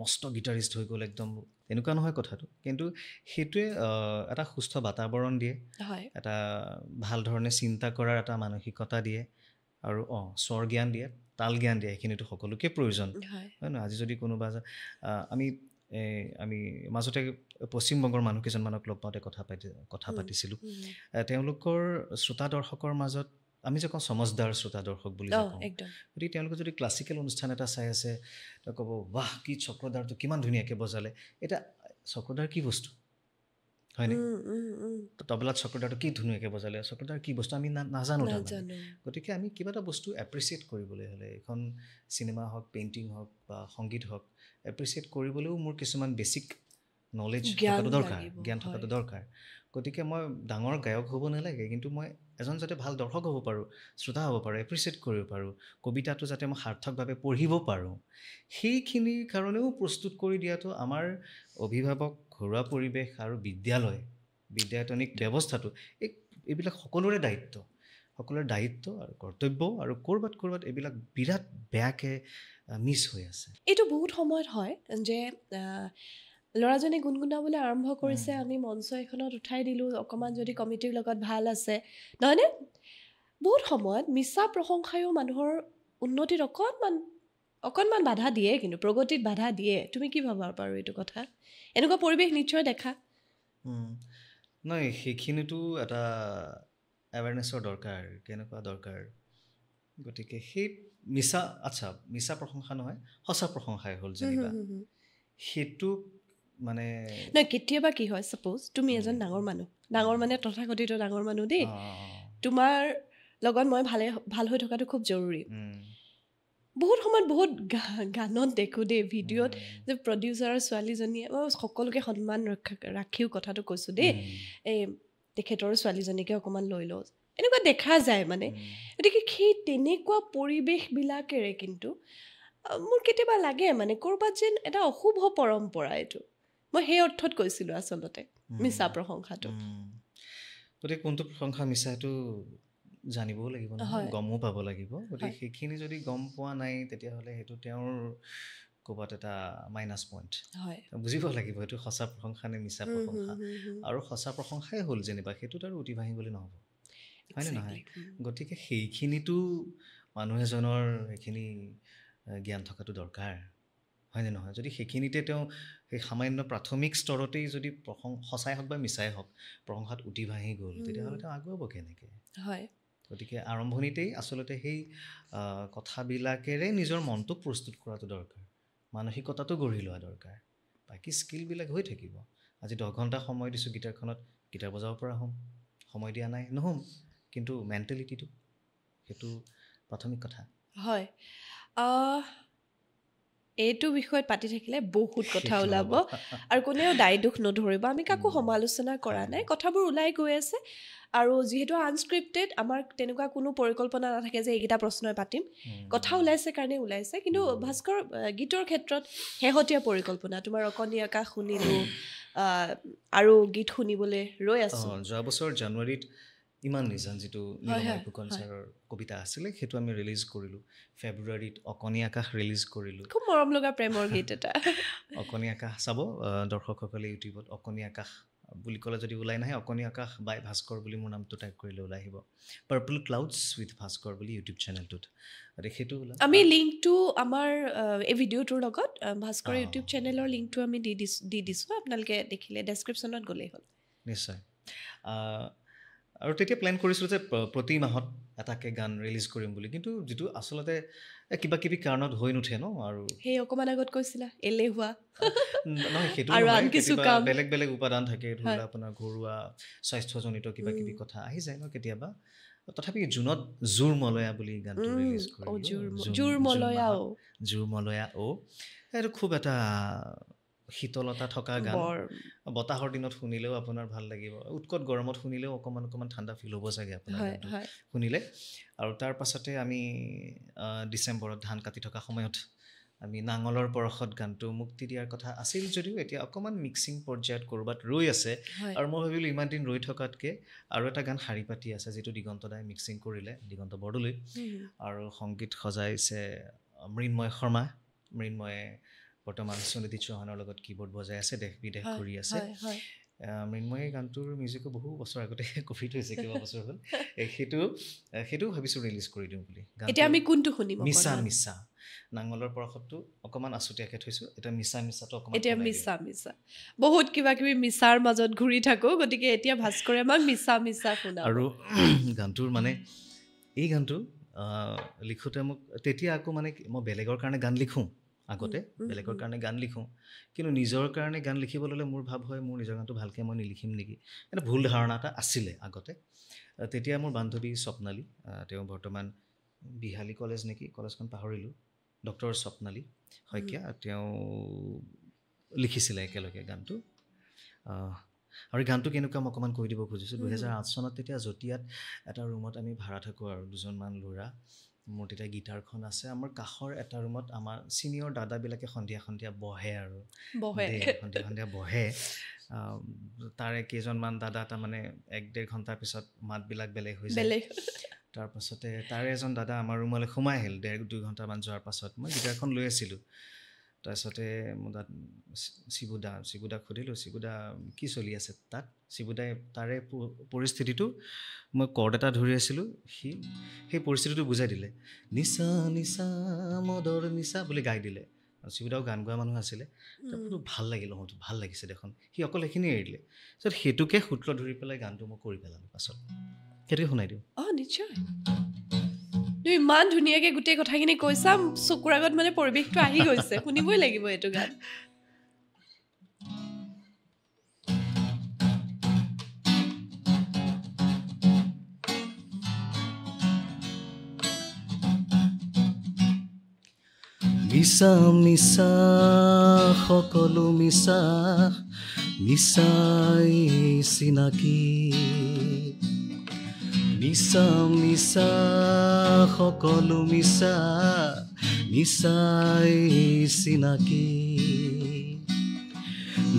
মস্ত গীটাৰিষ্ট হৈ গ'ল একদম, এনেকুৱা নহয় কথাটো। কিন্তু সেইটোৱে এটা সুস্থ বাতাবৰণ দিয়ে, হয়, এটা ভাল ধৰণে চিন্তা কৰাৰ এটা মানসিকতা দিয়ে, আৰু স্বৰ জ্ঞান দিয়ে, তাল জ্ঞান দিয়ে। সেইখিনিতো সকলোকে প্ৰয়োজন, হয়, হয় নহয়? আজি যদি কোনোবা আমি মাজতে পশ্চিমবংগৰ মানুহ কেইজনমানক লগ পাওঁতে কথা পাতিছিলোঁ। তেওঁলোকৰ শ্ৰোতা দৰ্শকৰ মাজত আমি যে কওঁ সমজদাৰ শ্ৰোতা দৰ্শক বুলি যে কওঁ, একদম। গতিকে তেওঁলোকে যদি ক্লাছিকেল অনুষ্ঠান এটা চাই আছে, তেওঁ ক'ব, ৱাহ কি চক্ৰধাৰটো কিমান ধুনীয়াকৈ বজালে। এতিয়া চক্ৰধাৰ কি বস্তু, হয়নে? তবলাত চক্ৰধাৰটো কি ধুনীয়াকৈ বজালে, চক্ৰধাৰ কি বস্তু আমি নাজানো তাৰমানে। গতিকে আমি কিবা এটা বস্তু এপ্ৰিচিয়েট কৰিবলৈ হ'লে, এখন চিনেমা হওক, পেইণ্টিং হওক বা সংগীত হওক, এপ্ৰিচিয়েট কৰিবলৈও মোৰ কিছুমান বেছিক নলেজ থকাটো দৰকাৰ, জ্ঞান থকাটো দৰকাৰ। গতিকে মই ডাঙৰ গায়ক হ'ব নালাগে, কিন্তু মই এজন যাতে ভাল দৰ্শক হ'ব পাৰোঁ, শ্ৰোতা হ'ব পাৰোঁ, এপ্ৰিচিয়েট কৰিব পাৰোঁ, কবিতাটো যাতে মই সাৰ্থকভাৱে পঢ়িব পাৰোঁ, সেইখিনিৰ কাৰণেও প্ৰস্তুত কৰি দিয়াটো আমাৰ অভিভাৱক, ঘৰুৱা পৰিৱেশ আৰু বিদ্যায়তনিক ব্যৱস্থাটো, এইবিলাক সকলোৰে দায়িত্ব আৰু কৰ্তব্য। আৰু ক'ৰবাত এইবিলাক বিৰাট বেয়াকৈ মিছ হৈ আছে। এইটো বহুত সময়ত হয় যে ল'ৰাজনে গুণগুণাবলৈ আৰম্ভ কৰিছে, আমি মঞ্চ এখনত উঠাই দিলোঁ, অকণমান যদি কমিটিৰ লগত ভাল আছে, নহয়নে? বহুত সময়ত মিছা প্ৰশংসায়ো মানুহৰ উন্নতিত অকণমান বাধা দিয়ে, কিন্তু প্ৰগতিত বাধা দিয়ে। তুমি কি ভাবা বাৰু এইটো কথা? এনেকুৱা পৰিৱেশ নিশ্চয় দেখা। নহয়, সেইখিনিতো এটা এৱাৰনেছৰ দৰকাৰ, কেনেকুৱা দৰকাৰ। গতিকে সেই মিছা প্ৰশংসা নহয়, সঁচা প্ৰশংসাই হ'ল যেনিবা, সেইটো মানে নহয়, কেতিয়াবা কি হয়, ছাপ'জ তুমি এজন ডাঙৰ মানুহ, ডাঙৰ মানে তথাকথিত ডাঙৰ মানুহ দেই, তোমাৰ লগত মই ভাল হৈ থকাটো খুব জৰুৰী। বহুত সময়ত বহুত গানত দেখোঁ দেই ভিডিঅ'ত যে প্ৰডিউচাৰৰ ছোৱালীজনীয়ে মই সকলোকে সন্মান ৰাখিও কথাটো কৈছোঁ দেই এই তেখেতৰ ছোৱালীজনীকে অকণমান লৈ লওঁ এনেকুৱা দেখা যায় মানে গতিকে সেই তেনেকুৱা পৰিৱেশবিলাকেৰে কিন্তু মোৰ কেতিয়াবা লাগে মানে ক'ৰবাত যেন এটা অশুভ পৰম্পৰা এইটো মই সেই অৰ্থত কৈছিলোঁ আচলতে মিছা প্ৰশংসাটো গতিকে কোনটো প্ৰশংসা মিছা সেইটো জানিবও লাগিব নহয় গমো পাব লাগিব গতিকে সেইখিনি যদি গম পোৱা নাই তেতিয়াহ'লে সেইটো তেওঁৰ ক'ৰবাত এটা মাইনাছ পইণ্ট বুজিব লাগিব সেইটো সঁচা প্ৰশংসা নে মিছা প্ৰশংসা আৰু সঁচা প্ৰশংসাই হ'ল যেনিবা সেইটোত আৰু উঠি ভাঙিবলৈ নহ'ব হয়নে নহয় গতিকে সেইখিনিতো মানুহ এজনৰ সেইখিনি জ্ঞান থকাটো দৰকাৰ হয়নে নহয় যদি সেইখিনিতে তেওঁ সেই সামান্য প্ৰাথমিক স্তৰতেই যদি সঁচাই হওক বা মিছাই হওক প্ৰশংসাত উঠি ভাঙি গ'ল তেতিয়াহ'লে তেওঁ আগুৱাব কেনেকৈ হয় গতিকে আৰম্ভণিতেই আচলতে সেই কথাবিলাকেৰে নিজৰ মনটোক প্ৰস্তুত কৰাটো দৰকাৰ মানসিকতাটো গঢ়ি লোৱা দৰকাৰ বাকী স্কিলবিলাক হৈ থাকিব আজি 10 ঘণ্টা সময় দিছোঁ গীটাৰখনত গীটাৰ বজাব পৰা হ'ম সময় দিয়া নাই নহ'ম কিন্তু মেণ্টেলিটিটো সেইটো প্ৰাথমিক কথা হয় এইটো বিষয়ত পাতি থাকিলে বহুত কথা ওলাব আৰু কোনেও দায় দোষ নধৰিব আমি কাকো সমালোচনা কৰা নাই কথাবোৰ ওলাই গৈ আছে আৰু যিহেতু আনস্ক্ৰিপ্টেড আমাৰ তেনেকুৱা কোনো পৰিকল্পনা নাথাকে যে এইকেইটা প্ৰশ্নই পাতিম কথা ওলাইছে কাৰণে ওলাইছে কিন্তু ভাস্কৰ গীতৰ ক্ষেত্ৰত শেহতীয়া পৰিকল্পনা তোমাৰ অকণি আকাশ শুনিলোঁ আৰু গীত শুনিবলৈ ৰৈ আছোঁ যোৱা বছৰ জানুৱাৰীত ইমান নিজান যিটো নীলমণি ফুকন ছাৰৰ কবিতা আছিলে সেইটো আমি ৰিলিজ কৰিলোঁ ফেব্ৰুৱাৰীত অকণি আকাশ ৰিলিজ কৰিলোঁ খুব মৰম লগা প্ৰেমৰ গীত এটা অকণি আকাশ চাব দৰ্শকসকলে ইউটিউবত অকণি আকাশ বুলি ক'লে যদি ওলাই নাহে অকণি আকাশ বাই ভাস্কৰ বুলি মোৰ নামটো টাইপ কৰিলে ওলাই আহিব পাৰ্পল ক্লাউডছ উইথ ভাস্কৰ বুলি ইউটিউব চেনেলটোত সেইটো আমি লিংকটো আমাৰ এই ভিডিঅ'টোৰ লগত ভাস্কৰ ইউটিউব চেনেলৰ লিংকটো আমি দি দিছোঁ আপোনালোকে দেখিলে ডেছক্ৰিপশ্যনত গ'লেই হ'ল নিশ্চয় আৰু তেতিয়া প্লেন কৰিছিলোঁ যে প্ৰতি মাহত এটাকৈ গান ৰিলিজ কৰিম বুলি কিন্তু যিটো আচলতে কিবা কিবি কাৰণত হৈ নুঠে ন আৰু সেই অকণমান আগত কৈছিলা এলেহুৱা নহয় সেইটো বেলেগ বেলেগ উপাদান থাকে ধৰি লওক আপোনাৰ ঘৰুৱা স্বাস্থ্যজনিত কিবা কিবি কথা আহি যায় ন কেতিয়াবা তথাপি জুনত জোৰ মলয়া বুলি গানটো ৰিলিজ কৰিলোঁ জোৰ মলয়া এইটো খুব এটা শীতলতা থকা গান বতাহৰ দিনত শুনিলেও আপোনাৰ ভাল লাগিব উৎকট গৰমত শুনিলেও অকণমান ঠাণ্ডা ফিল হ'ব চাগে আপোনাৰ শুনিলে আৰু তাৰ পাছতে আমি ডিচেম্বৰত ধান কাটি থকা সময়ত আমি নাঙলৰ পৰশত গানটো মুক্তি দিয়াৰ কথা আছিল যদিও এতিয়া অকণমান মিক্সিং পৰ্যায়ত ক'ৰবাত ৰৈ আছে আৰু মই ভাবিলোঁ ইমান দিন ৰৈ থকাতকৈ আৰু এটা গান শাৰী পাতি আছে যিটো দিগন্ত দাই মিক্সিং কৰিলে দিগন্ত বৰদলৈ আৰু সংগীত সজাইছে মৃন্ময় শৰ্মা মৃন্ময়ে বৰ্তমান সুনিধি চৌহানৰ লগত কীবৰ্ড বজাই আছে দেশ বিদেশ ঘূৰি আছে মৃন্ময়ে গানটোৰ মিউজিকো বহু বছৰ আগতে কপি থৈছে কিবা বছৰ হ'ল সেইটো ভাবিছোঁ ৰিলিজ কৰি দিওঁ বুলি এতিয়া আমি কোনটো শুনিম মিছা নাঙলৰ পৰশতটো অকণমান আছুতীয়াকৈ থৈছোঁ এতিয়া মিছাটো অকণমান এতিয়া মিছা বহুত কিবা কিবি মিছাৰ মাজত ঘূৰি থাকোঁ গতিকে এতিয়া ভাস্কৰে আমাক মিছা শুনাব আৰু গানটোৰ মানে এই গানটো লিখোঁতে মোক তেতিয়া আকৌ মানে মই বেলেগৰ কাৰণে গান লিখোঁ আগতে বেলেগৰ কাৰণে গান লিখোঁ কিন্তু নিজৰ কাৰণে গান লিখিব ল'লে মোৰ ভাৱ হয় মোৰ নিজৰ গানটো ভালকৈ মই নিলিখিম নেকি এটা ভুল ধাৰণা এটা আছিলে আগতে তেতিয়া মোৰ বান্ধৱী স্বপ্নালী তেওঁ বৰ্তমান বিহালী কলেজ নেকি কলেজখন পাহৰিলোঁ ডক্টৰ স্বপ্নালী শইকীয়া তেওঁ লিখিছিলে একেলগে গানটো আৰু এই গানটো কেনেকুৱা মই অকণমান কৈ দিব খুজিছোঁ 2008 চনত তেতিয়া জটিয়াত এটা ৰুমত আমি ভাড়া থাকোঁ আৰু দুজনমান ল'ৰা মোৰ তেতিয়া গীটাৰখন আছে আমাৰ কাষৰ এটা ৰুমত আমাৰ ছিনিয়ৰ দাদাবিলাকে সন্ধিয়া বহে আৰু সন্ধিয়া বহে তাৰে কেইজনমান দাদা তাৰমানে 1-1.5 ঘণ্টাৰ পিছত মাতবিলাক বেলেগ হৈ যায় তাৰপাছতে তাৰে এজন দাদা আমাৰ ৰুমলৈ সোমাই আহিল 1.5-2 ঘণ্টামান যোৱাৰ পাছত মই গীটাৰখন লৈ আছিলোঁ তাৰপিছতে মোৰ তাত শিবুদাক সুধিলোঁ শিবুদা কি চলি আছে তাত শিবুদাই তাৰে পৰিস্থিতিটো মই কৰ্ড এটা ধৰি আছিলোঁ সেই পৰিস্থিতিটো বুজাই দিলে নিচা নিচা মদৰ নিচা বুলি গাই দিলে আৰু শিবুদাও গান গোৱা মানুহ আছিলে তাৰপৰা ভাল লাগিল ভাল লাগিছে দেখোন সি অকল সেইখিনি এৰি দিলে তাৰপিছত সেইটোকে সূত্ৰ ধৰি পেলাই গানটো মই কৰি পেলালোঁ পাছত সেইটোৱে শুনাই দিওঁ নিশ্চয় তুমি ইমান ধুনীয়াকৈ গোটেই কথাখিনি কৈছা চকুৰ আগত মানে পৰিৱেশটো আহি গৈছে শুনিবই লাগিব এইটো গান মিছা মিছা সকলো মিছা মিছাই চিনাকি মিছা মিছা সকলো মিছা মিছাই চিনাকি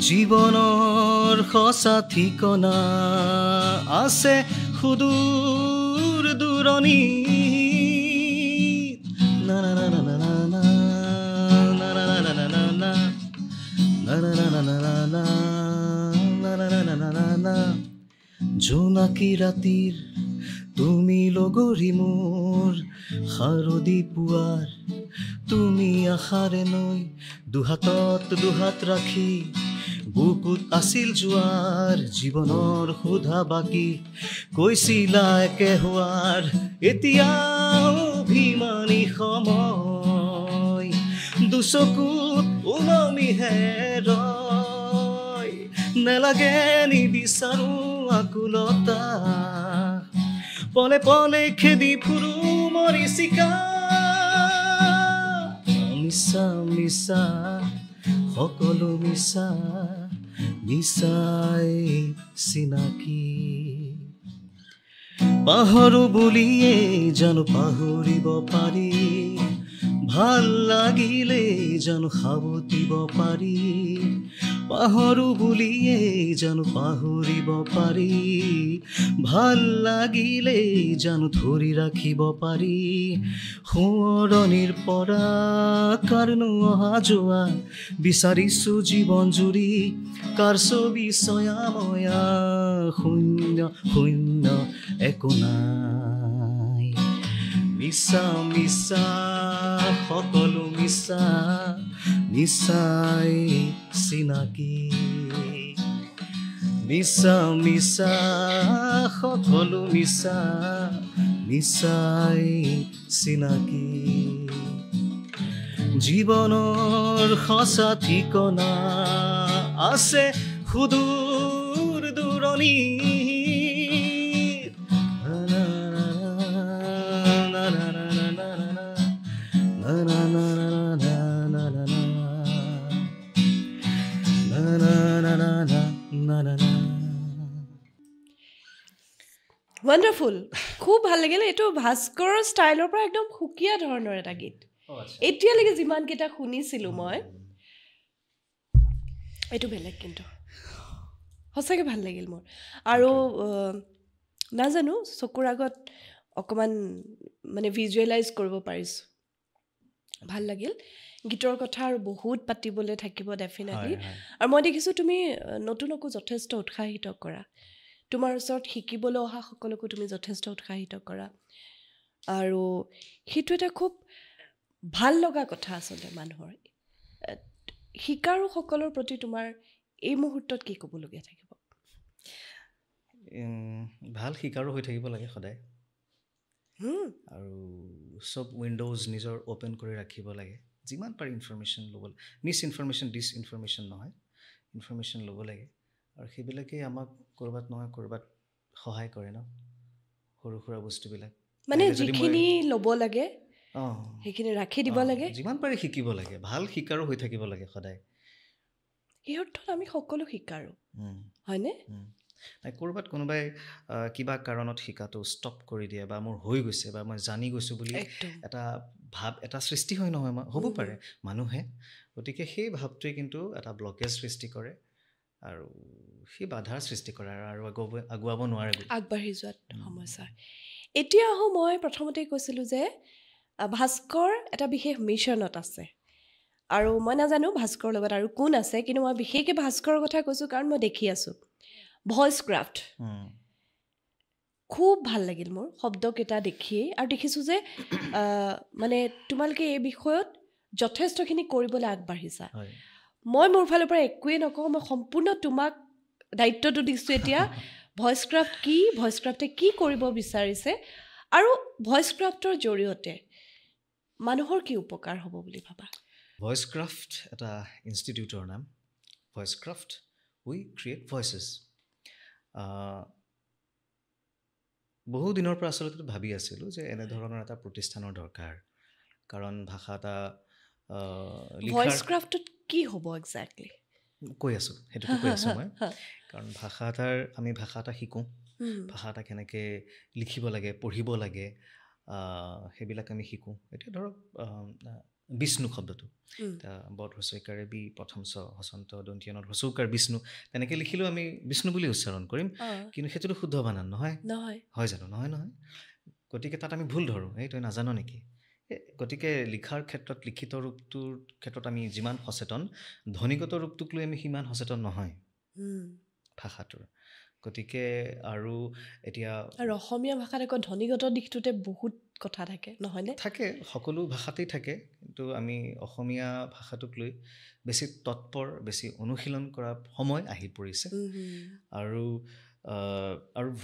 জীৱনৰ সঁচা ঠিকনা আছে সুদূৰ দূৰণি না না না না না না না না না না না না না না জোনাকী ৰাতিৰ তুমি লগৰী মোৰ শাৰদী পুৱাৰ তুমি আশাৰে নৈ দুহাতত দুহাত ৰাখি বুকুত আছিল জোৱাৰ জীৱনৰ সোধা বাকী কৈছিলা একে হোৱাৰ এতিয়া অভিমানী সময় দুচকুত ওলমিহে ৰয় নেলাগে নিবিচাৰো আকুলতা পলে পলে খেদি ফুৰো মৰিচিকা মিছা মিছা সকলো মিছা মিছাই চিনাকি পাহৰো বুলিয়ে জানো পাহৰিব পাৰি ভাল লাগিলে জানো সাৱটিব পাৰি পাহৰো বুলিয়ে জানো পাহৰিব পাৰি ভাল লাগিলে জানো ধৰি ৰাখিব পাৰি সোঁৱৰণিৰ পৰা কাৰণো অহা যোৱা বিচাৰিছো জীৱন জুৰি কাৰ ছবি ছয়াময়া শূন্য শূন্য একো নাই মিছা মিছা সকলো মিছা মিছাই চিনাকি মিছা মিছা সকলো মিছা মিছাই চিনাকি জীৱনৰ সঁচা ঠিকনা আছে সুদূৰ দূৰণি ৱাণ্ডাৰফুল খুব ভাল লাগিল এইটো ভাস্কৰৰ ষ্টাইলৰ পৰা একদম সুকীয়া ধৰণৰ এটা গীত এতিয়ালৈকে যিমানকেইটা শুনিছিলোঁ মই এইটো বেলেগ কিন্তু সঁচাকৈ ভাল লাগিল মোৰ আৰু নাজানো চকুৰ আগত অকণমান মানে ভিজুৱেলাইজ কৰিব পাৰিছোঁ ভাল লাগিল গীতৰ কথা আৰু বহুত পাতিবলৈ থাকিব ডেফিনেটলি আৰু মই দেখিছোঁ তুমি নতুনকো যথেষ্ট উৎসাহিত কৰা তোমাৰ ওচৰত শিকিবলৈ অহা সকলোকো তুমি যথেষ্ট উৎসাহিত কৰা আৰু সেইটো এটা খুব ভাল লগা কথা আচলতে মানুহৰ শিকাৰুসকলৰ প্ৰতি তোমাৰ এই মুহূৰ্তত কি ক'বলগীয়া থাকিব ভাল শিকাৰু হৈ থাকিব লাগে সদায় আৰু চব উইণ্ডোজ নিজৰ অ'পেন কৰি ৰাখিব লাগে যিমান পাৰি ইনফৰমেশ্যন ল'ব মিছ ইনফৰমেশ্যন ডিছ ইনফৰমেশ্যন নহয় ইনফৰমেশ্যন ল'ব লাগে আৰু সেইবিলাকেই আমাক ক'ৰবাত নহয় ক'ৰবাত সহায় কৰে ন সৰু সুৰা বস্তুবিলাক মানে যিখিনি ল'ব লাগে সেইখিনি ৰাখি দিব লাগে যিমান পাৰি শিকিব লাগে ভাল শিকাৰু হৈ থাকিব লাগে সদায় এই অৰ্থত আমি সকলো শিকাৰু হয়নে নাই ক'ৰবাত কোনোবাই কিবা কাৰণত শিকাটো ষ্টপ কৰি দিয়ে বা মোৰ হৈ গৈছে বা মই জানি গৈছোঁ বুলি এটা ভাৱ এটা সৃষ্টি হয় নহয় হ'ব পাৰে মানুহে গতিকে সেই ভাৱটোৱে কিন্তু এটা ব্লকেজ সৃষ্টি কৰে আৰু সেই বাধাৰ সৃষ্টি কৰে আৰু আগুৱাব নোৱাৰে আগবাঢ়ি যোৱাত সমস্যা এতিয়া আহোঁ মই প্ৰথমতে কৈছিলোঁ যে ভাস্কৰ এটা বিশেষ মিছনত আছে আৰু মই নাজানো ভাস্কৰৰ লগত আৰু কোন আছে কিন্তু মই বিশেষকৈ ভাস্কৰৰ কথা কৈছোঁ কাৰণ মই দেখি আছোঁ ভইচ ক্ৰাফ্ট খুব ভাল লাগিল মোৰ শব্দকেইটা দেখিয়েই আৰু দেখিছোঁ যে মানে তোমালোকে এই বিষয়ত যথেষ্টখিনি কৰিবলৈ আগবাঢ়িছা মই মোৰ ফালৰ পৰা একোৱেই নকওঁ মই সম্পূৰ্ণ তোমাক দায়িত্বটো দিছোঁ এতিয়া ভইচ ক্ৰাফ্ট কি ভইচ ক্ৰাফ্টে কি কৰিব বিচাৰিছে আৰু ভইচ ক্ৰাফ্টৰ জৰিয়তে মানুহৰ কি উপকাৰ হ'ব বুলি ভাবা ভইচ ক্ৰাফ্ট এটা ইনষ্টিটিউটৰ নাম ভইচ ক্ৰাফ্ট উই ক্ৰিয়েট ভইচেছ বহু দিনৰ পৰা আচলতে ভাবি আছিলোঁ যে এনেধৰণৰ এটা প্ৰতিষ্ঠানৰ দৰকাৰ কাৰণ ভাষা এটা ভইচ ক্ৰাফ্টত কি হ'ব এক্সেক্টলি কৈ আছোঁ সেইটোকে কৈ আছোঁ মই কাৰণ আমি ভাষা এটা শিকোঁ ভাষা এটা কেনেকৈ লিখিব লাগে পঢ়িব লাগে সেইবিলাক আমি শিকোঁ এতিয়া ধৰক বিষ্ণু শব্দটো এতিয়া বদ হ্ৰস্বইকাৰে বি প্ৰথম হচন্ত দন্ত্যনত হ্ৰস্বকাৰ বিষ্ণু তেনেকৈ লিখিলেও আমি বিষ্ণু বুলি উচ্চাৰণ কৰিম কিন্তু সেইটোতো শুদ্ধ বানান নহয় হয় জানো নহয় গতিকে তাত আমি ভুল ধৰোঁ এই তই নাজানো নেকি গতিকে লিখাৰ ক্ষেত্ৰত লিখিত ৰূপটোৰ ক্ষেত্ৰত আমি যিমান সচেতন ধ্বনিগত ৰূপটোক লৈ আমি সিমান সচেতন নহয় ভাষাটোৰ গতিকে আৰু এতিয়া আৰু অসমীয়া ভাষাত আকৌ ধ্বনিগত দিশটোতে বহুত কথা থাকে নহয়নে থাকে সকলো ভাষাতেই থাকে কিন্তু আমি অসমীয়া ভাষাটোক লৈ বেছি তৎপৰ বেছি অনুশীলন কৰা সময় আহি পৰিছে আৰু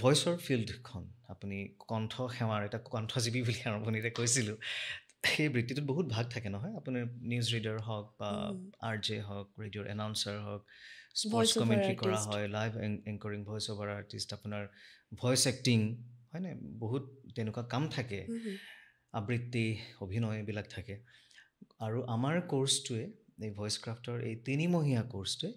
ভইচৰ ফিল্ডখন আপুনি কণ্ঠ সেৱাৰ এটা কণ্ঠজীৱী বুলি আৰম্ভণিতে কৈছিলোঁ সেই বৃত্তিটোত বহুত ভাগ থাকে নহয় আপোনাৰ নিউজ ৰিডাৰ হওক বা RJ হওক ৰেডিঅ'ৰ এনাউন্সাৰ হওক স্পৰ্টছ কমেণ্ট্ৰি কৰা হয় live anchoring voice over artist আপোনাৰ ভইচ এক্টিং হয়নে বহুত তেনেকুৱা কাম থাকে আবৃত্তি অভিনয় এইবিলাক থাকে আৰু আমাৰ কৰ্চটোৱে এই ভইচ ক্ৰাফ্টৰ এই 3মহীয়া কৰ্চটোৱে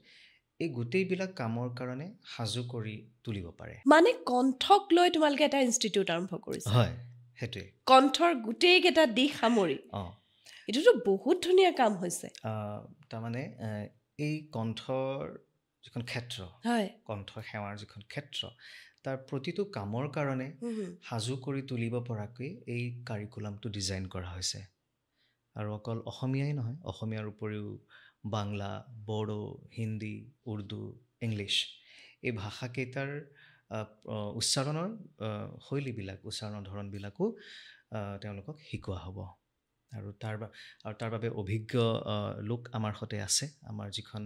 এই গোটেইবিলাক কামৰ কাৰণে সাজু কৰি তুলিব পাৰে মানে কণ্ঠক লৈ তোমালোকে এটা ইনষ্টিটিউট আৰম্ভ কৰিছা হয় সেইটোৱে কণ্ঠৰ গোটেইকেইটা দিশ সামৰি এইটোতো বহুত ধুনীয়া কাম হৈছে তাৰমানে এই কণ্ঠৰ যিখন ক্ষেত্ৰ হয় কণ্ঠ সেৱাৰ যিখন ক্ষেত্ৰ তাৰ প্ৰতিটো কামৰ কাৰণে সাজু কৰি তুলিব পৰাকৈ এই কাৰিকুলামটো ডিজাইন কৰা হৈছে আৰু অকল অসমীয়াই নহয় অসমীয়াৰ উপৰিও বাংলা বড়ো হিন্দী উৰ্দু ইংলিছ এই ভাষাকেইটাৰ উচ্চাৰণৰ শৈলীবিলাক উচ্চাৰণৰ ধৰণবিলাকো তেওঁলোকক শিকোৱা হ'ব আৰু তাৰ বাবে অভিজ্ঞ লোক আমাৰ সৈতে আছে আমাৰ যিখন